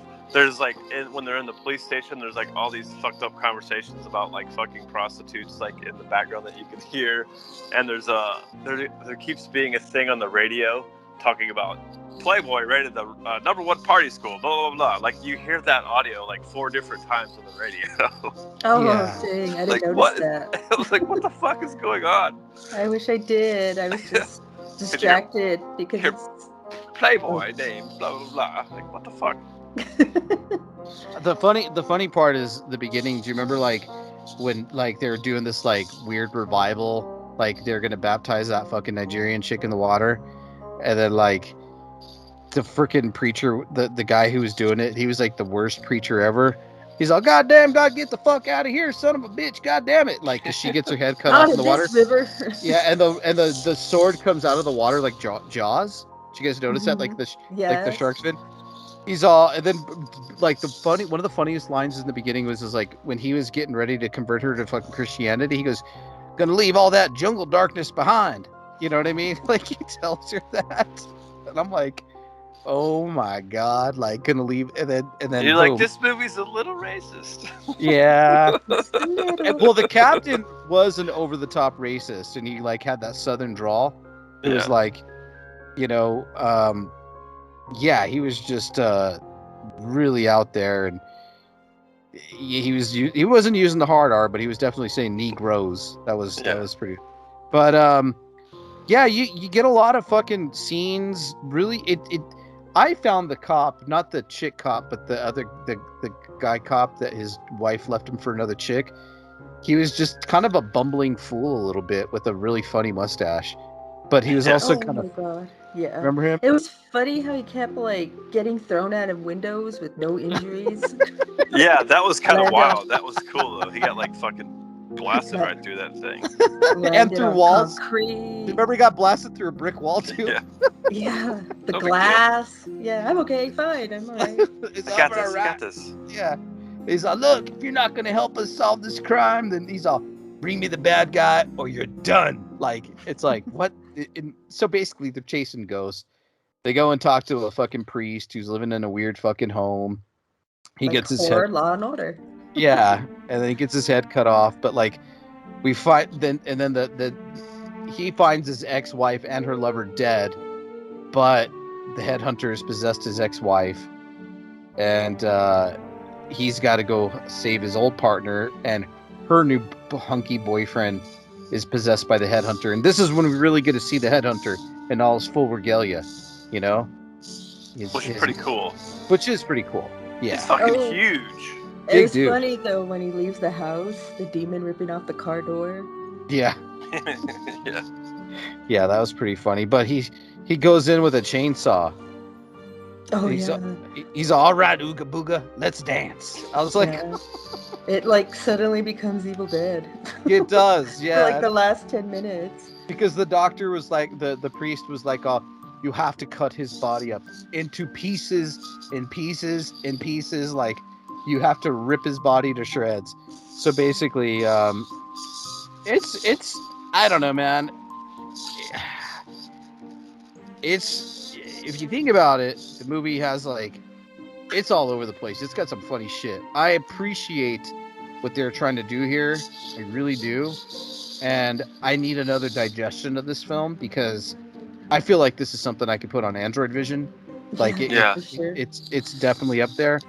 like when they're in the police station, there's like all these fucked up conversations about like fucking prostitutes like in the background that you can hear, and there keeps being a thing on the radio talking about Playboy rated the #1 party school, blah blah blah. Like you hear that audio like 4 different times on the radio. Oh, Yeah. dang. I didn't Like, notice what? that. I was like, what the fuck is going on? I wish I did. I was just distracted because Here- it's... Playboy name, blah blah blah. Like, what the fuck? The funny part is the beginning. Do you remember like when like they were doing this like weird revival, like they're gonna baptize that fucking Nigerian chick in the water, and then like the freaking preacher, the guy who was doing it, he was like the worst preacher ever. He's all, God damn, God, get the fuck out of here, son of a bitch, God damn it! Like, 'cause she gets her head cut Not off in in the water. this river. Yeah, and the sword comes out of the water like Jaws. Did you guys notice that? Like the like the Yes. shark's fin. He's all, and then like one of the funniest lines in the beginning was like when he was getting ready to convert her to fucking Christianity. He goes, "Gonna leave all that jungle darkness behind." You know what I mean? Like he tells her that, and I'm like, oh my god, like gonna leave, and then You're boom. like, this movie's a little racist. Yeah. Just a little. Well, the captain was an over the top racist, and he like had that southern drawl. It was Yeah. like, you know, yeah, he was just really out there, and he wasn't using the hard R, but he was definitely saying Negroes. That was pretty. But yeah, you get a lot of fucking scenes. Really, it I found the cop, not the chick cop, but the guy cop that his wife left him for another chick. He was just kind of a bumbling fool a little bit with a really funny mustache. But he was also kind of... Oh my god. Yeah. Remember him? It was funny how he kept like getting thrown out of windows with no injuries. Yeah, that was kind of And, wild. That was cool though. He got like fucking blasted right through that thing. And Landed through on walls. concrete. Remember he got blasted through a brick wall too? Yeah. Yeah, the No big deal. glass. Yeah, I'm okay, fine, I'm alright. He's I got all this. I right. got this. Yeah. He's like, look, if you're not gonna help us solve this crime, then he's all, bring me the bad guy or you're done. Like, it's like, what? So basically, they're chasing ghosts. They go and talk to a fucking priest who's living in a weird fucking home. He Like gets his horror, head, Law and Order. yeah, and then he gets his head cut off. But like, we find then, and then he finds his ex-wife and her lover dead, but the headhunter has possessed his ex-wife, and he's got to go save his old partner, and her new hunky boyfriend is possessed by the headhunter. And this is when we really get to see the headhunter in all his full regalia, you know? Which is pretty cool. Which is pretty cool. Yeah. He's fucking Oh. huge. Big It was dude. funny though when he leaves the house, the demon ripping off the car door. Yeah. Yeah. Yeah, that was pretty funny. But he goes in with a chainsaw. Oh He's yeah. He's all right, Ooga Booga, let's dance. I was like, Yeah. It like suddenly becomes Evil Dead. it does, For yeah. like the last 10 minutes. Because the doctor was like, the priest was like, oh, you have to cut his body up into pieces, in pieces, in pieces. Like, you have to rip his body to shreds. So basically, it's I don't know, man. It's, if you think about it, the movie has like, it's all over the place. It's got some funny shit. I appreciate what they're trying to do here. I really do. And I need another digestion of this film because I feel like this is something I could put on Android Vision. Like, Yeah. For sure. it's definitely up there,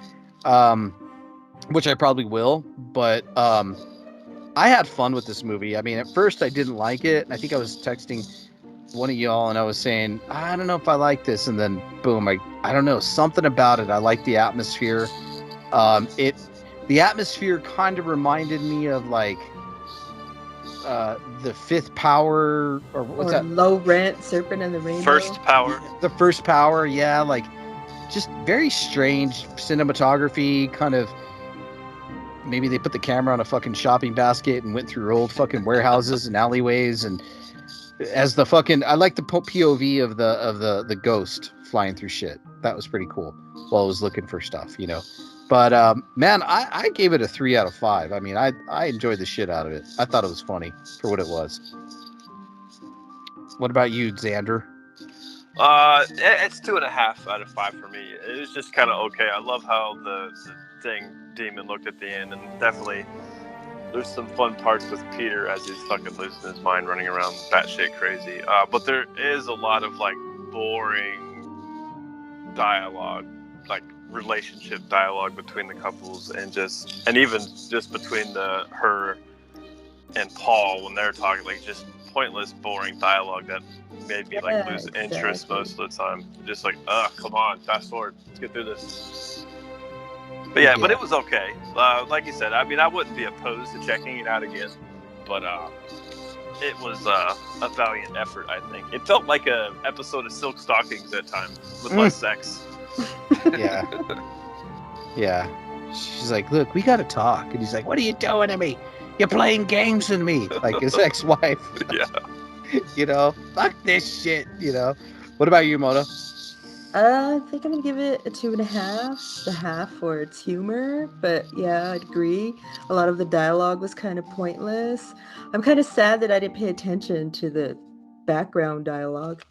which I probably will. But I had fun with this movie. I mean, at first I didn't like it. I think I was texting one of y'all and I was saying, I don't know if I like this. And then boom, I don't know, something about it. I like the atmosphere. The atmosphere kind of reminded me of like the Fifth Power, or what's Or that? Low Rent, Serpent and the Rainbow. First power. The First Power, yeah, like just very strange cinematography. Kind of, maybe they put the camera on a fucking shopping basket and went through old fucking warehouses and alleyways, and as the fucking, I like the POV of the ghost flying through shit. That was pretty cool while I was looking for stuff, you know. But man, I gave it a 3 out of 5. I mean, I enjoyed the shit out of it. I thought it was funny for what it was. What about you, Xander? It's 2.5 out of 5 for me. It was just kind of okay. I love how the demon looked at the end, and definitely there's some fun parts with Peter as he's fucking losing his mind, running around batshit crazy. But there is a lot of like boring dialogue, like relationship dialogue between the couples, and even just between her and Paul when they're talking, like just pointless, boring dialogue that made me like lose interest most of the time. Just like, come on, fast forward, let's get through this. But yeah, but it was okay. Like you said, I mean, I wouldn't be opposed to checking it out again, but it was a valiant effort, I think. It felt like an episode of Silk Stockings at times, with less sex. Yeah. Yeah. She's like, look, we gotta talk. And he's like, what are you doing to me? You're playing games with me. Like his ex-wife. Yeah. You know, fuck this shit, you know. What about you, Mona? I think I'm gonna give it a 2.5. The half for its humor, but yeah, I'd agree. A lot of the dialogue was kind of pointless. I'm kind of sad that I didn't pay attention to the background dialogue.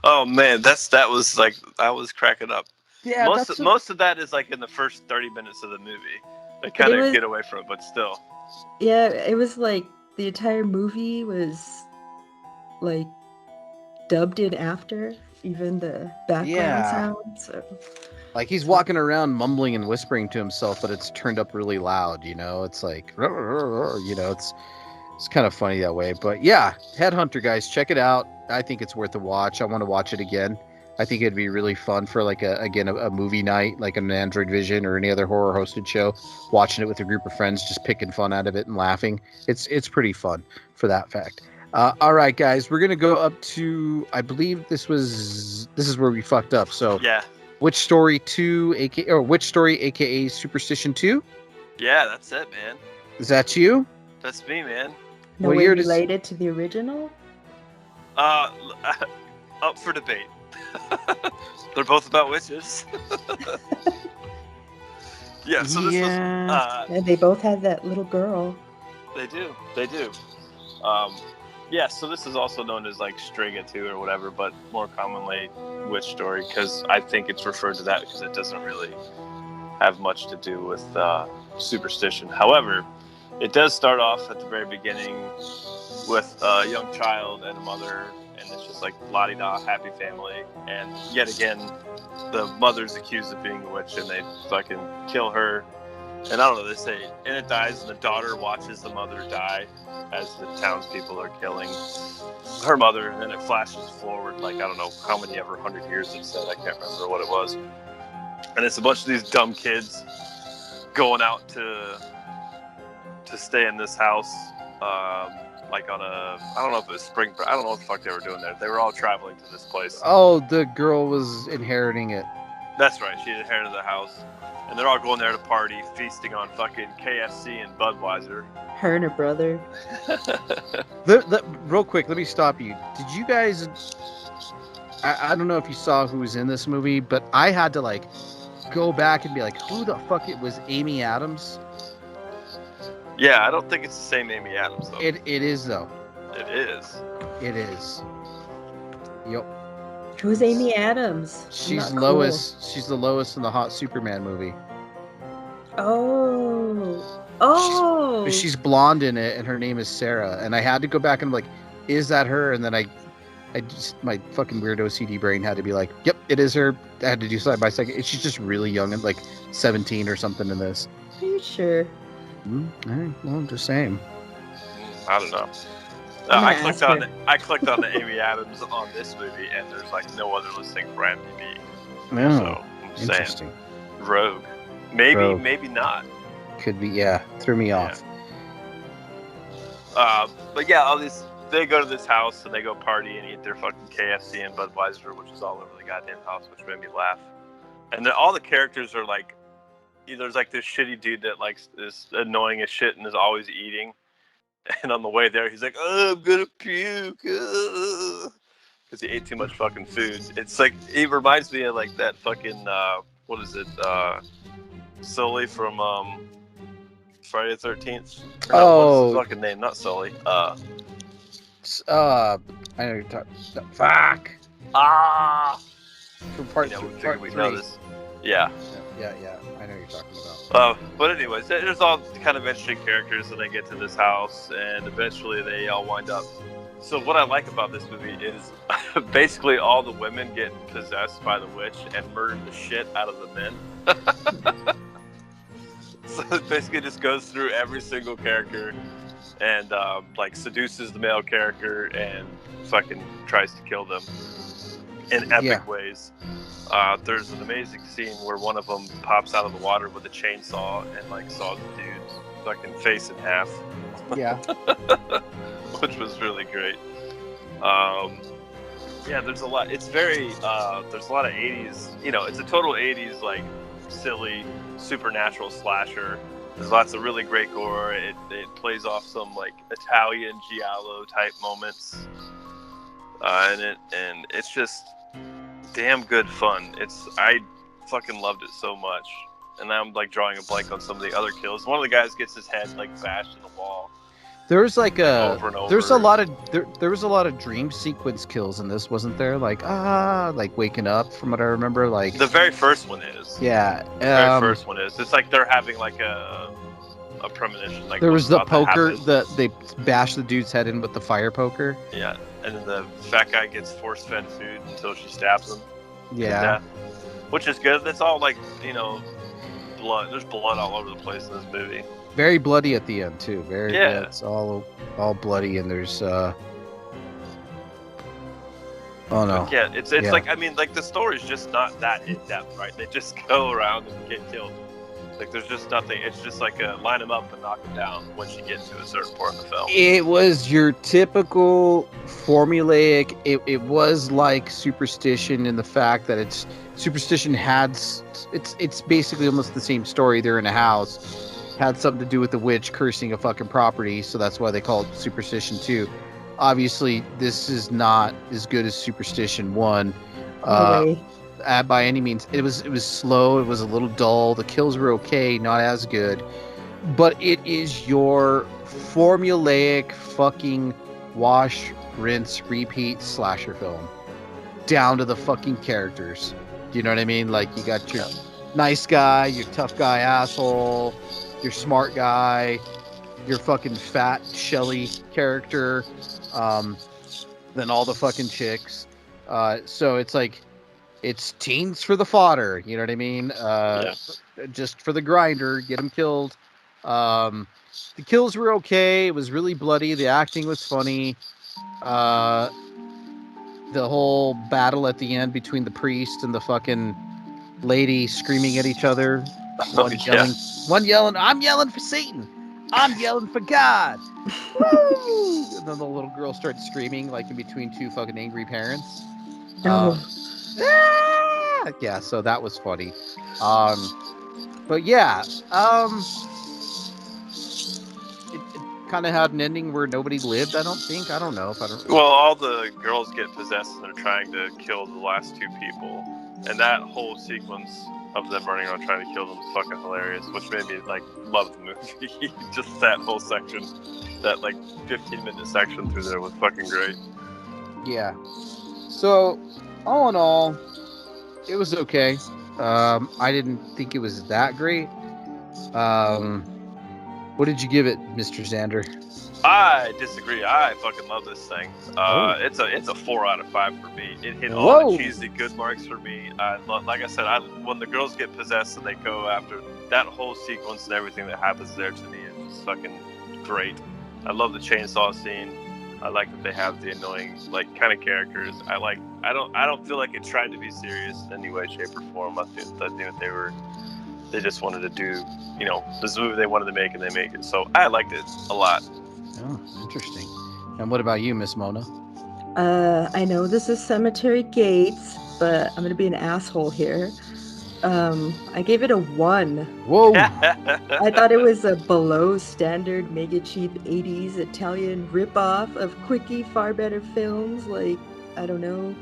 Oh man, that was like, I was cracking up. Yeah, most of that is like in the first 30 minutes of the movie. They kind of get away from it, but still. Yeah, it was like the entire movie was like dubbed in after, even the background sound. So like he's walking around mumbling and whispering to himself, but it's turned up really loud, you know. It's like, you know, it's kind of funny that way. But yeah, Headhunter, guys, check it out. I think it's worth a watch. I want to watch it again. I think it'd be really fun for like a movie night, like an Android Vision or any other horror hosted show, watching it with a group of friends, just picking fun out of it and laughing. It's pretty fun for that fact. All right, guys, we're gonna go up to, I believe this is where we fucked up. So yeah, Which Story 2, aka Superstition 2? Yeah, that's it, man. Is that you? That's me, man. No What way year does- related to the original? Up for debate. They're both about witches. Yeah, so this was. And they both had that little girl. They do. Yeah, so this is also known as like Striga too, or whatever, but more commonly Witch Story, because I think it's referred to that because it doesn't really have much to do with superstition. However, it does start off at the very beginning with a young child and a mother, and it's just like la-di-da, happy family. And yet again, the mother's accused of being a witch, and they fucking kill her. And I don't know, they say, and it dies, and the daughter watches the mother die as the townspeople are killing her mother, and then it flashes forward, like, I don't know how many ever 100 years it said, I can't remember what it was. And it's a bunch of these dumb kids going out to stay in this house, like on a, I don't know if it was spring, but I don't know what the fuck they were doing there. They were all traveling to this place. Oh, the girl was inheriting it. That's right, she inherited the house. And they're all going there to party, feasting on fucking KFC and Budweiser. Her and her brother. Real quick, let me stop you. Did you guys... I don't know if you saw who was in this movie, but I had to, like, go back and be like, who the fuck it was? Amy Adams? Yeah, I don't think it's the same Amy Adams, though. It is, though. It is. It is. Yep. Who's Amy Adams? She's Not Lois. Cool. She's the Lois in the Hot Superman movie. Oh. She's blonde in it, and her name is Sarah. And I had to go back and be like, is that her? And then I just, my fucking weird OCD brain had to be like, yep, it is her. I had to do side by side. She's just really young and like 17 or something in this. Are you sure? All right, well, I'm just saying. I don't know. I clicked on the Amy Adams on this movie, and there's like no other listing for IMDb. No, so I'm interesting. Saying, Rogue, maybe not. Could be, yeah. Threw me off. But yeah, all these, they go to this house and they go party and eat their fucking KFC and Budweiser, which is all over the goddamn house, which made me laugh. And then all the characters are like, there's like this shitty dude that like is annoying as shit and is always eating. And on the way there, he's like, "Oh, I'm gonna puke," because he ate too much fucking food. It's like, it reminds me of like that fucking what is it? Sully from Friday the 13th. Oh, what's his fucking name? Not Sully. I know you're talking. Fuck. From part we three. know this. Yeah. Yeah. I know you're talking about. But anyways, there's all kind of interesting characters, and they get to this house, and eventually they all wind up. So what I like about this movie is basically all the women get possessed by the witch and murder the shit out of the men. So it basically just goes through every single character and like seduces the male character and fucking tries to kill them in epic ways. There's an amazing scene where one of them pops out of the water with a chainsaw and like saws the dude's fucking face in half. Yeah. Which was really great. Yeah, there's a lot. It's very there's a lot of 80s. You know, it's a total 80s like silly supernatural slasher. There's lots of really great gore. It plays off some like Italian giallo type moments, and it's just damn good fun. I fucking loved it so much, and now I'm like drawing a blank on some of the other kills. One of the guys gets his head like bashed in the wall. There was like over and over. There was a lot of dream sequence kills in this, wasn't there? Like like waking up, from what I remember. Like the very first one is. Yeah. The very first one is. It's like they're having like a premonition. Like there was the poker. They bash the dude's head in with the fire poker. Yeah, and then the fat guy gets force fed food until she stabs him. Yeah. Which is good. That's all like, you know, blood. There's blood all over the place in this movie. Very bloody at the end too. Very. Yeah. It's all bloody, and there's. Oh no. Yeah, it's like, I mean, like the story's just not that in depth, right? They just go around and get killed. Like there's just nothing. It's just like line them up and knock them down once you get to a certain part of the film. It was your typical formulaic. It was like Superstition in the fact that Superstition had it's basically almost the same story. They're in a house, had something to do with the witch cursing a fucking property, so that's why they call it Superstition 2. Obviously, this is not as good as Superstition 1. No way. By any means. It was slow, it was a little dull. The kills were okay, not as good. But it is your formulaic fucking wash, rinse, repeat slasher film. Down to the fucking characters. Do you know what I mean? Like, you got your nice guy, your tough guy asshole, your smart guy, your fucking fat Shelly character, then all the fucking chicks. So it's like, it's teens for the fodder, you know what I mean? Just for the grinder, get them killed. The kills were okay. It was really bloody. The acting was funny. The whole battle at the end between the priest and the fucking lady screaming at each other. One yelling, "I'm yelling for Satan. I'm yelling for God." Woo! And then the little girl starts screaming like in between two fucking angry parents. Yeah, so that was funny. But yeah, it kind of had an ending where nobody lived. I don't think. I don't know if I don't. Well, all the girls get possessed and they're trying to kill the last two people, and that whole sequence of them running around trying to kill them is fucking hilarious, which made me like love the movie. Just that whole section, that like 15-minute section through there was fucking great. Yeah. So, all in all, it was okay. I didn't think it was that great. What did you give it, Mr. Xander? I disagree. I fucking love this thing. It's a 4 out of 5 for me. It hit all Whoa. the cheesy good marks for me. Like I said, when the girls get possessed and they go after that whole sequence and everything that happens there, to me is just fucking great. I love the chainsaw scene. I like that they have the annoying like kind of characters. I don't feel like it tried to be serious in any way, shape, or form. I think that they just wanted to do, this is the movie they wanted to make and they make it. So I liked it a lot. Oh, interesting. And what about you, Miss Mona? I know this is Cemetery Gates, but I'm gonna be an asshole here. I gave it a 1. Whoa! I thought it was a below standard, mega cheap 80s Italian ripoff of quickie, far better films like, I don't know,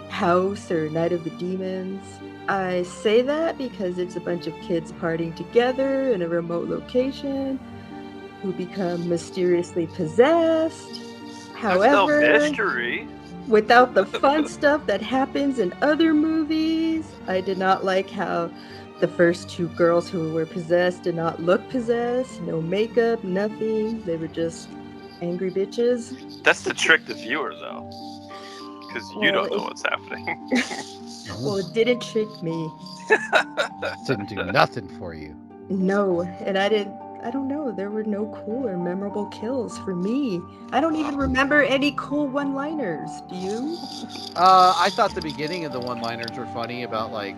House or Night of the Demons. I say that because it's a bunch of kids partying together in a remote location who become mysteriously possessed. However, there's no mystery. Without the fun stuff that happens in other movies. I did not like how the first 2 girls who were possessed did not look possessed. No makeup, nothing. They were just angry bitches. That's to trick the viewer, though. Because you don't know what's happening. Well, it didn't trick me. Didn't do nothing for you. No, and I don't know. There were no cool or memorable kills for me. I don't even remember any cool one-liners. Do you? I thought the beginning of the one-liners were funny about like,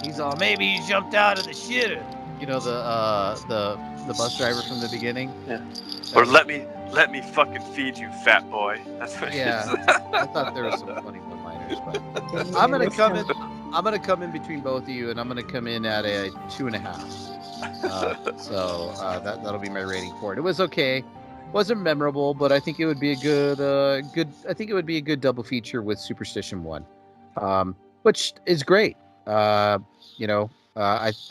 he's all, maybe he jumped out of the shitter. You know, the bus driver from the beginning. Yeah. Or let me fucking feed you, fat boy. That's what. Yeah. I thought there were some funny one-liners, but I'm gonna come in between both of you, and I'm gonna come in at a 2.5. So that'll be my rating for it. It was okay, wasn't memorable, but I think it would be a good. I think it would be a good double feature with Superstition 1, which is great. I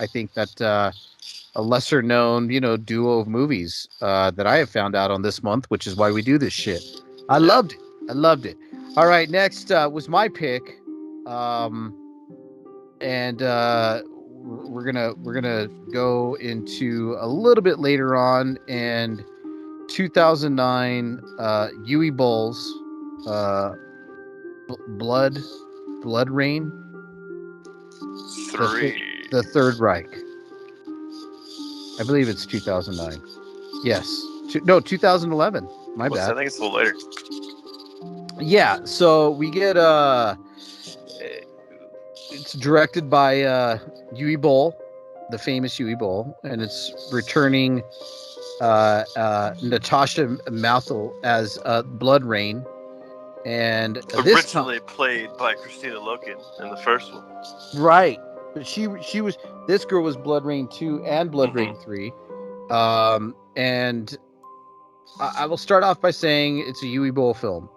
think that a lesser known duo of movies that I have found out on this month, which is why we do this shit. I loved it. All right, next was my pick, and we're gonna go into a little bit later on, and 2009 Yui Bowles, Blood Rain 3. The Third Reich. I believe it's 2009. Yes. 2011. My bad. I think it's a little later. Yeah, so we get it's directed by Yui Boll, the famous Yui Boll, and it's returning Natasha Mouthel as Blood Rain, and Originally played by Christina Loken in the first one. Right. But she was this girl was Blood Rain 2 and Blood Rain 3. And I will start off by saying it's a Yui Bowl film.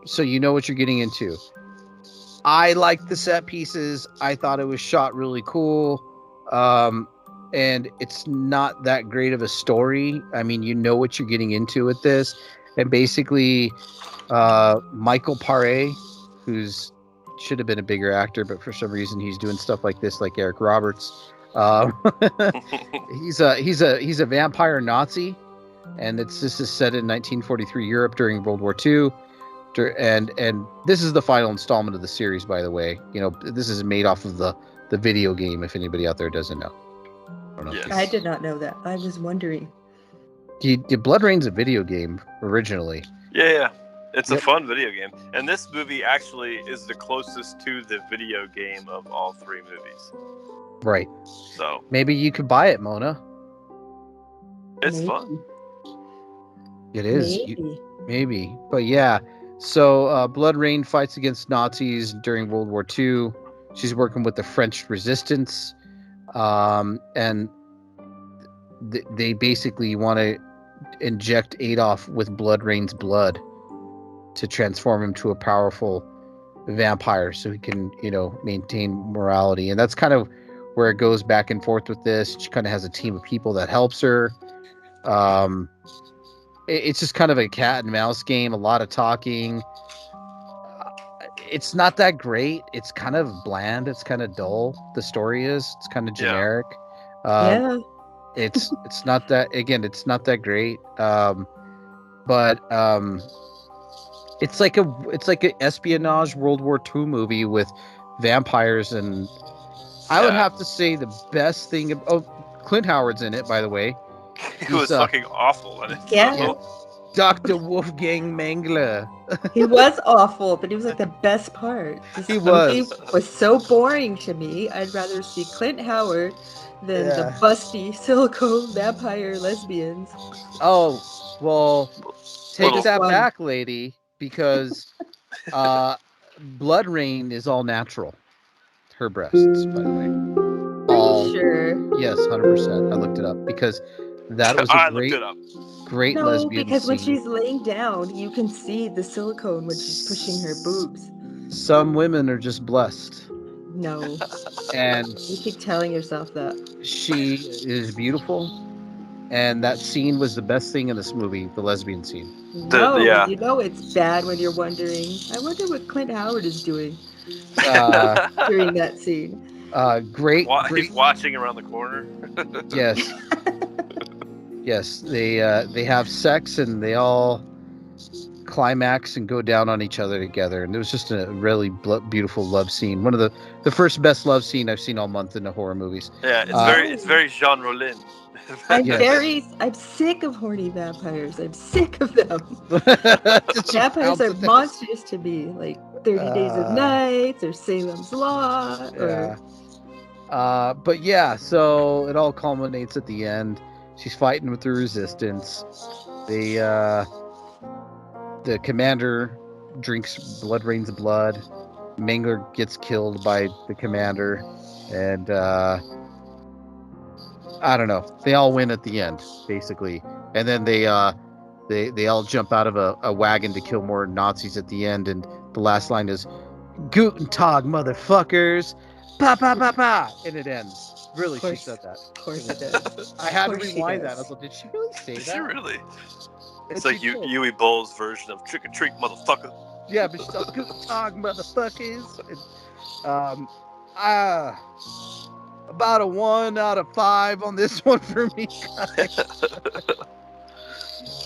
So you know what you're getting into. I liked the set pieces. I thought it was shot really cool. And it's not that great of a story. I mean, you know what you're getting into with this. And basically, Michael Paré, who's should have been a bigger actor, but for some reason he's doing stuff like this, like Eric Roberts. He's a vampire Nazi, and this is set in 1943 Europe during World War II. And this is the final installment of the series, by the way. You know, this is made off of the video game. If anybody out there doesn't know, Yes. I did not know that. I was wondering. Blood Rain's a video game originally. Yeah. It's a fun video game. And this movie actually is the closest to the video game of all three movies. Right. So maybe you could buy it, Mona. It's Maybe. fun. It is. Maybe. Maybe. But yeah. So Blood Rain fights against Nazis during World War II. She's working with the French resistance. And they basically want to inject Adolf with Blood Rain's blood to transform him to a powerful vampire so he can, maintain morality. And that's kind of where it goes back and forth with this. She kind of has a team of people that helps her. It's just kind of a cat and mouse game, a lot of talking. It's not that great. It's kind of bland. It's kind of dull. The story is. It's kind of generic. Yeah. It's not that. Again, it's not that great. But it's like an espionage World War II movie with vampires, and I would have to say the best thing. Clint Howard's in it, by the way. He was fucking awful in it. Yeah. Dr. Wolfgang Mengele. He was awful, but he was like the best part. This movie was so boring to me. I'd rather see Clint Howard than the busty silicone vampire lesbians. Oh, well, take Little that fun. back, lady, because Blood Rain is all natural. Her breasts, by the way. Are you sure? Yes, 100%. I looked it up because that was I a looked it up. great No, lesbian because when scene. she's laying down, you can see the silicone when she's pushing her boobs. Some women are just blessed. No. And You keep telling yourself that. she is beautiful. And that scene was the best thing in this movie, the lesbian scene. No, yeah. you know it's bad when you're wondering, I wonder what Clint Howard is doing during that scene. Great. He's watching around the corner. Yes. Yes, they have sex and they all climax and go down on each other together, and it was just a really beautiful love scene. One of the first best love scene I've seen all month in the horror movies. Yeah, it's very Jean Rollin. I'm sick of horny vampires. I'm sick of them. Vampires are monsters to me, like 30 Days of Nights or Salem's Lot. But yeah, so it all culminates at the end. She's fighting with the resistance. The commander drinks Blood Rain's blood. Mengler gets killed by the commander, and I don't know. They all win at the end, basically, and then they all jump out of a wagon to kill more Nazis at the end. And the last line is "Guten Tag, motherfuckers!" Pa pa pa pa, and it ends. Really, she said that. Of course it did. I had to rewind that. I was like, did she really say that? Did she really? It's And like she did. Yui Bull's version of trick or treat, motherfucker. Yeah, but she's like, "Guten Tag, motherfuckers!" And, about a 1 out of 5 on this one for me, guys.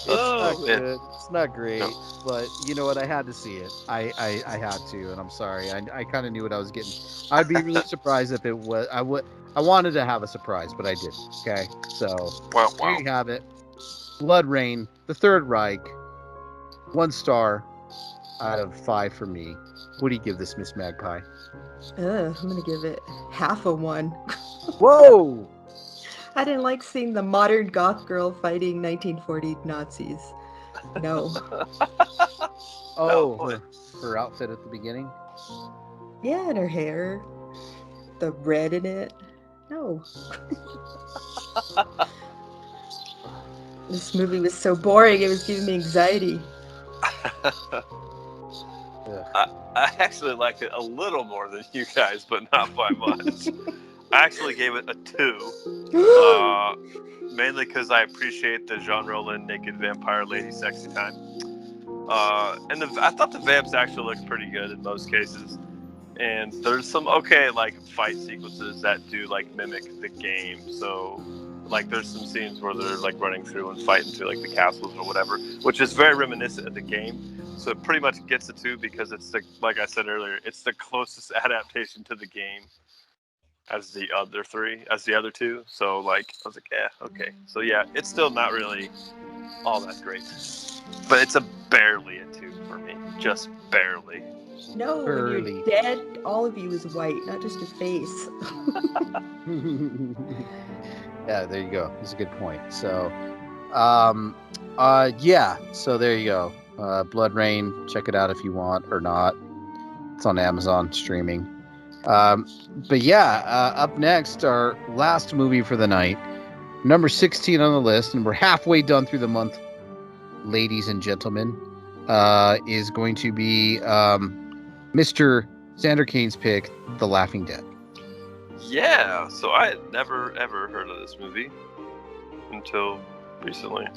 It's not great, but you know what? I had to see it. I had to, and I'm sorry. I kind of knew what I was getting. I'd be really surprised if it was. I wanted to have a surprise, but I didn't. Okay, so there you have it. Blood Rain, the Third Reich, 1 star out of 5 for me. What do you give this, Miss Magpie? I'm gonna give it half a 1. Whoa! I didn't like seeing the modern goth girl fighting 1940 Nazis. No. Oh, her outfit at the beginning. Yeah, and her hair. the red in it. No. This movie was so boring, it was giving me anxiety. I actually liked it a little more than you guys, but not by much. I actually gave it a 2, mainly because I appreciate the Jean Rollin naked vampire lady sexy time. And I thought the vamps actually looked pretty good in most cases. And there's some okay like fight sequences that do like mimic the game. So like there's some scenes where they're like running through and fighting through like the castles or whatever, which is very reminiscent of the game. So it pretty much gets it too because it's the, like I said earlier, it's the closest adaptation to the game as the other two. So like I was like, yeah, okay. So yeah, it's still not really all that great, but it's a barely a 2 for me, just barely. No, when Early. you're dead, all of you is white, not just your face. Yeah, there you go. That's a good point. So, yeah. So there you go. Blood Rain. Check it out if you want or not. It's on Amazon streaming. But yeah, up next, our last movie for the night, number 16 on the list, and we're halfway done through the month, ladies and gentlemen, is going to be Mr. Xander Kane's pick, The Laughing Dead. Yeah, so I had never ever heard of this movie until recently.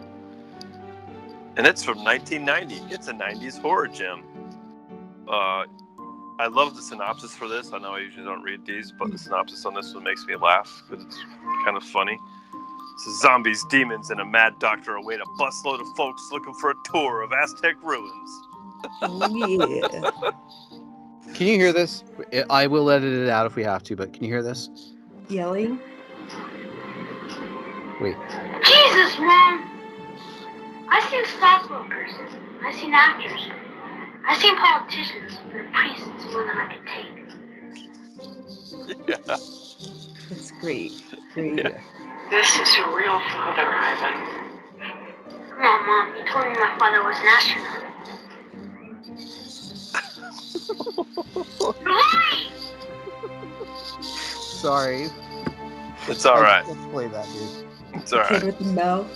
And it's from 1990. It's a 90s horror gem. I love the synopsis for this. I know I usually don't read these, but the synopsis on this one makes me laugh because it's kind of funny. It says, zombies, demons, and a mad doctor await a busload of folks looking for a tour of Aztec ruins. Yeah. Can you hear this? I will edit it out if we have to, but can you hear this? Yelling? Wait. Jesus, man! I've seen stockbrokers. I've seen actors. I've seen politicians, but a priest is more than I can take. Yeah. That's great. Great. Yeah. This is your real father, Ivan. Come on, Mom. You told me my father was an astronaut. Right! Sorry. It's alright. Let's play that, dude. It's Kid alright. with the mouth.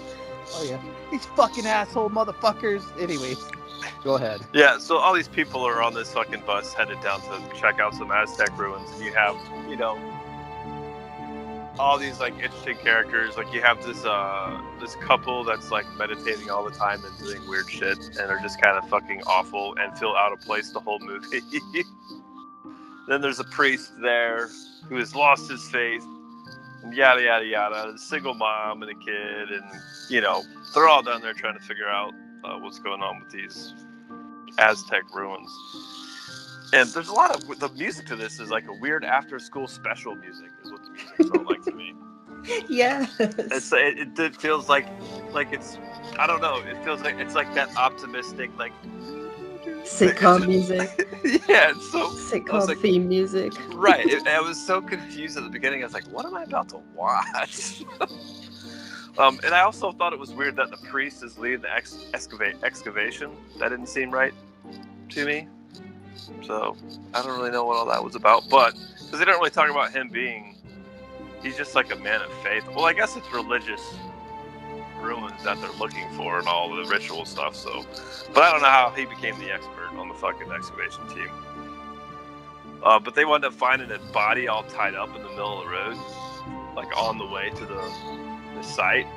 Oh, yeah. These fucking asshole motherfuckers. Anyways, go ahead. Yeah, so all these people are on this fucking bus headed down to check out some Aztec ruins, and you have, you know, all these like interesting characters. Like you have this couple that's like meditating all the time and doing weird shit, and are just kind of fucking awful and feel out of place the whole movie. Then there's a priest there who has lost his faith, and yada yada yada. A single mom and a kid, and you know they're all down there trying to figure out what's going on with these Aztec ruins. And there's a lot of the music to this is like a weird after-school special music is what the music sounds like to me. Yes. It feels like it's I don't know. It feels like it's like that optimistic like Sitcom music. yeah. It's so Sitcom like, theme music. right. I was so confused at the beginning. I was like, what am I about to watch? And I also thought it was weird that the priest is leading the excavation. That didn't seem right to me. So I don't really know what all that was about, but because they don't really talk about him being, he's just like a man of faith. Well, I guess it's religious ruins that they're looking for and all the ritual stuff. So, but I don't know how he became the expert on the fucking excavation team. But they wound up finding a body all tied up in the middle of the road, like on the way to the site,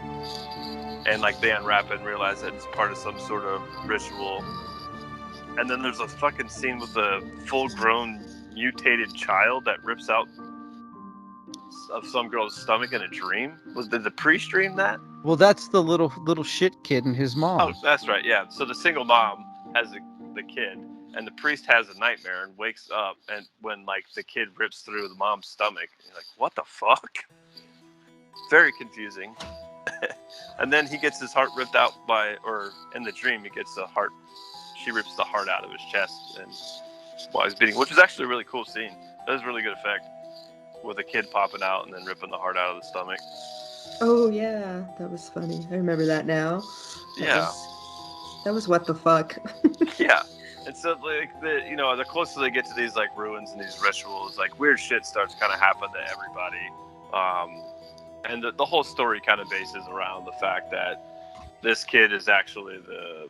and like they unwrap it and realize that it's part of some sort of ritual. And then there's a fucking scene with a full-grown mutated child that rips out of some girl's stomach in a dream. Did the priest dream that? Well, that's the little shit kid and his mom. Oh, that's right. Yeah. So the single mom has the kid, and the priest has a nightmare and wakes up, and when like the kid rips through the mom's stomach, you're like, what the fuck? Very confusing. And then he gets his heart ripped out or in the dream, he gets the heart. She rips the heart out of his chest and while he's beating, which is actually a really cool scene. That was a really good effect with a kid popping out and then ripping the heart out of the stomach. Oh yeah, that was funny. I remember that now. Yeah. That was what the fuck. Yeah. And so, like, the closer they get to these, like, ruins and these rituals, like, weird shit starts kind of happening to everybody. And the whole story kind of bases around the fact that this kid is actually the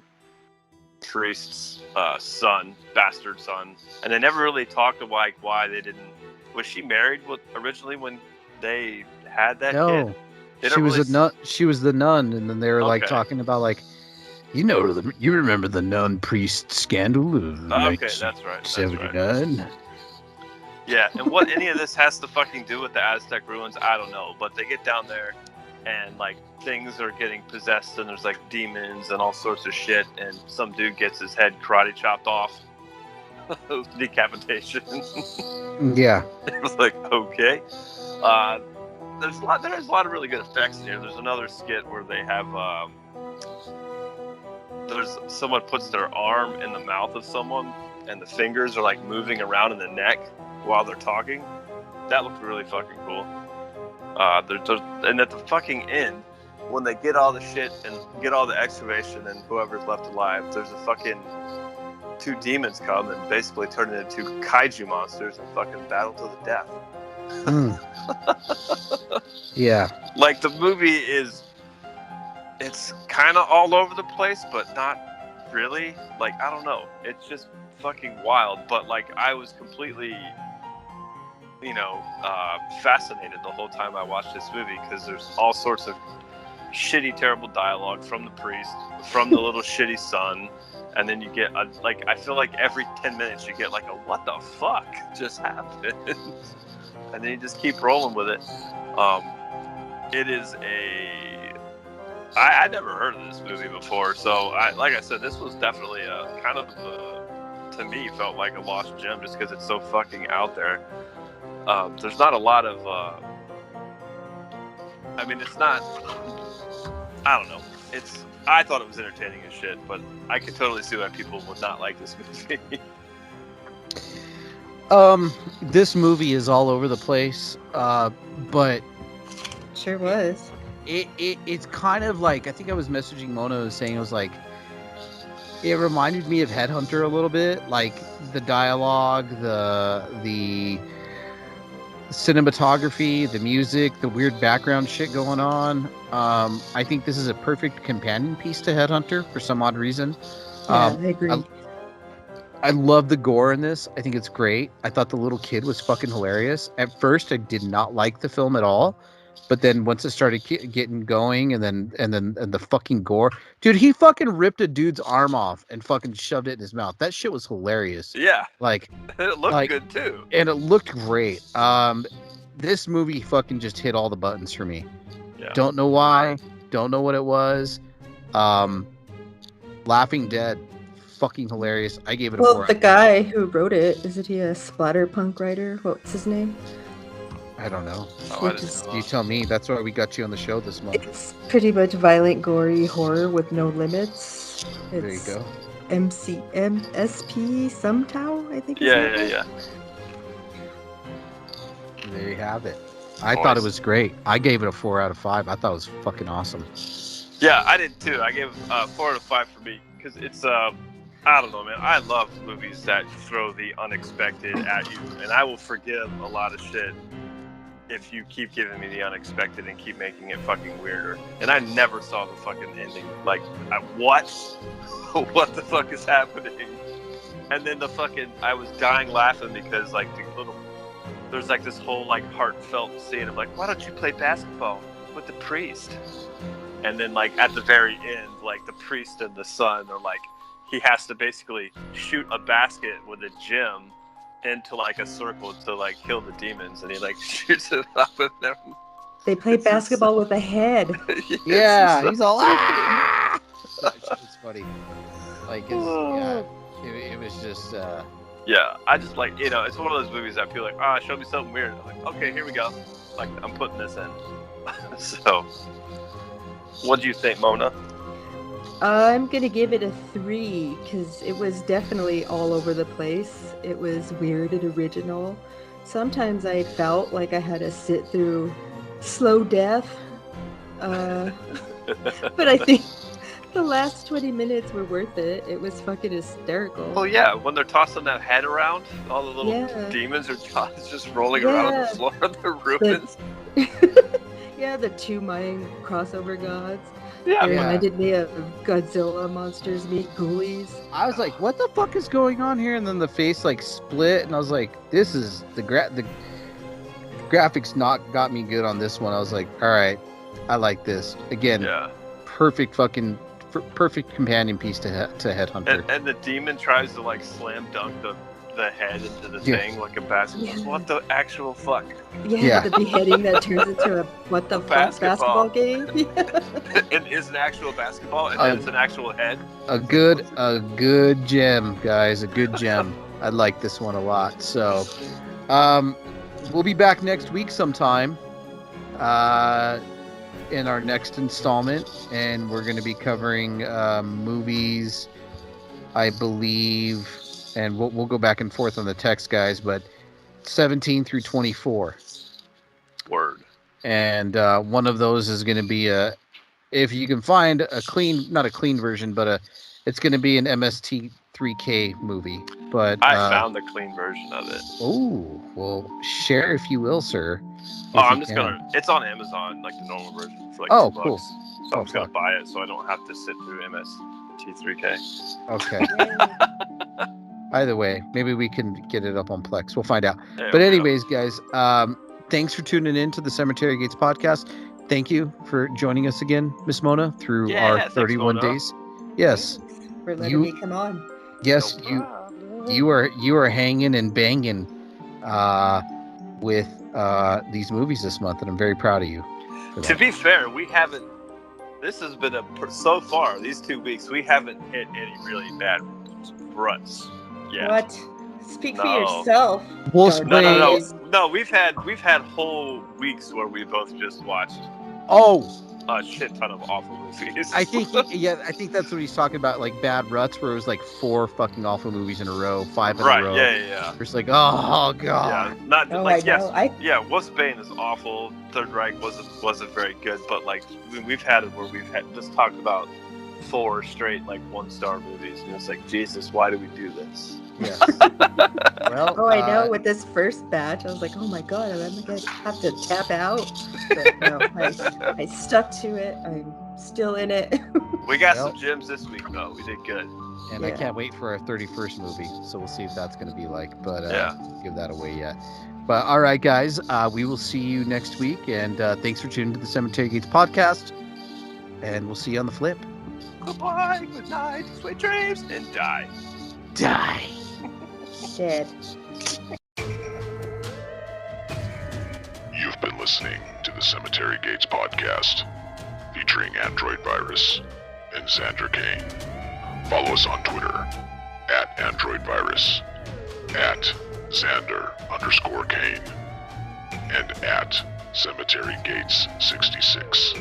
priest's son, bastard son. And they never really talked about, like, why they didn't... Was she married originally when they had that kid? She was a nun. She was the nun, and then they were like talking about like, you remember the nun priest scandal of that's right. 1979? Yeah, and what any of this has to fucking do with the Aztec ruins, I don't know. But they get down there, and like things are getting possessed, and there's like demons and all sorts of shit, and some dude gets his head karate chopped off. Decapitation. Yeah. It was like, okay. There's a lot of really good effects in here. There's another skit where they have there's someone puts their arm in the mouth of someone and the fingers are like moving around in the neck while they're talking. That looked really fucking cool. And at the fucking end, when they get all the shit and get all the excavation and whoever's left alive, there's a fucking 2 demons come and basically turn it into kaiju monsters and fucking battle to the death. Yeah. Like, the movie it's kind of all over the place, but not really. Like, I don't know. It's just fucking wild. But, like, I was completely, fascinated the whole time I watched this movie because there's all sorts of shitty, terrible dialogue from the priest, from the little shitty son. And then you get, I feel like every 10 minutes you get, like, a what the fuck just happened? And then you just keep rolling with it. It is I never heard of this movie before, so like I said, this was definitely a kind of to me felt like a lost gem just because it's so fucking out there. There's not a lot of it's not, I don't know, I thought it was entertaining as shit, but I could totally see why people would not like this movie. This movie is all over the place, but sure was. It's kind of like, I think I was messaging Mona saying, it was like, it reminded me of Headhunter a little bit, like the dialogue, the cinematography, the music, the weird background shit going on. I think this is a perfect companion piece to Headhunter for some odd reason. Yeah, I agree. I love the gore in this. I think it's great. I thought the little kid was fucking hilarious. At first, I did not like the film at all, but then once it started getting going, and the fucking gore, dude, he fucking ripped a dude's arm off and fucking shoved it in his mouth. That shit was hilarious. Yeah, like it looked good too, and it looked great. This movie fucking just hit all the buttons for me. Yeah. Don't know why. Don't know what it was. Laughing Dead. Fucking hilarious. I gave it a 4. Well, the guy who wrote it, isn't he a splatterpunk writer? What's his name? I don't know. You tell me. That's why we got you on the show this month. It's pretty much violent, gory horror with no limits. There you go. MSP Sumtow, I think. Yeah. There you have it. I thought it was great. I gave it a 4 out of 5. I thought it was fucking awesome. Yeah, I did too. I gave 4 out of 5 for me because it's I don't know, man. I love movies that throw the unexpected at you, and I will forgive a lot of shit if you keep giving me the unexpected and keep making it fucking weirder. And I never saw the fucking ending. Like, what? What the fuck is happening? And then I was dying laughing because, like, there's like this whole, like, heartfelt scene of, like, why don't you play basketball with the priest? And then, like, at the very end, like, the priest and the son are, like, he has to basically shoot a basket with a gem into, like, a circle to, like, kill the demons, and he, like, shoots it up with them. They play basketball with a head. Yeah, he's all it's funny. Like, it was just yeah, I just, like, it's one of those movies that I feel like, show me something weird. I'm like, okay, here we go. Like, I'm putting this in. So, what do you think, Mona? I'm gonna give it a 3 because it was definitely all over the place. It was weird and original. Sometimes I felt like I had to sit through slow death, but I think The last 20 minutes were worth it. It was fucking hysterical. Well, yeah, when they're tossing that head around, all the little Yeah. demons are just rolling around on the floor of the ruins. Yeah, the 2 Mayan crossover gods. Yeah, It Yeah. reminded me of Godzilla Monsters Meet Ghoulies. I was like, what the fuck is going on here? And then the face like split, and I was like, this is the graphics not got me good on this one. I was like, all right, I like this. Again, yeah. perfect fucking perfect companion piece to Headhunter. And the demon tries to like slam dunk the head into the Yeah. thing like a basketball. Yeah. What the actual fuck? Yeah, the beheading that turns into a what the fuck Basketball. basketball game. It is an actual basketball, and Uh, then it's an actual head. A good gem, guys. A good gem. I like this one a lot. So, we'll be back next week sometime. In our next installment, and we're going to be covering movies, I believe, and we'll go back and forth on the text, guys, but 17 through 24. Word. And one of those is going to be if you can find a clean, not a clean version, but it's going to be an MST3K movie. But I found the clean version of it. Oh, well, share if you will, sir. Oh, If I'm you just can. gonna. It's on Amazon, like the normal version, for like Oh, $2. cool. So I'm just gonna buy it, so I don't have to sit through MST3K. Okay. Either way, maybe we can get it up on Plex. We'll find out. There But we go. anyways, guys, thanks for tuning in to the Cemetery Gates podcast. Thank you for joining us again, Miss Mona, through Yeah, our thanks, 31 Mona. days. Yes, For letting You- me come on. yes, No problem. you are hanging and banging with these movies this month, and I'm very proud of you. for To that. be fair, we haven't. This has been so far. These 2 weeks, we haven't hit any really bad ruts yet. What? Speak for No. yourself. We'll Dark spray- No. We've had whole weeks where we both just watched Oh, a shit ton of awful movies. I think that's what he's talking about, like bad ruts, where it was like 4 fucking awful movies in a row, 5 in right. a row. Yeah. It's like, oh god. Yeah. Not Oh, like I yes. know. Yeah, What's Bane is awful. Third Reich wasn't very good, but like we've had it where we've had just talked about 4 straight like 1-star movies, and it's like, Jesus, why do we do this? Yes. Well, Oh, I know. With this first batch, I was like, oh my god, I'm gonna have to tap out. But no, I stuck to it. I'm still in it. We got Well. some gems this week though. We did good. and I Yeah. can't wait for our 31st movie, so we'll see if that's going to be like. But Yeah. give that away yet. But all right, guys, we will see you next week, and thanks for tuning to the Cemetery Gates podcast, and we'll see you on the flip. Goodbye, good night, sweet dreams, and die. Die. Dead. You've been listening to the Cemetery Gates podcast, featuring Android Virus and Xander Kane. Follow us on Twitter at Android Virus, at Xander_Kane, and at Cemetery Gates 66.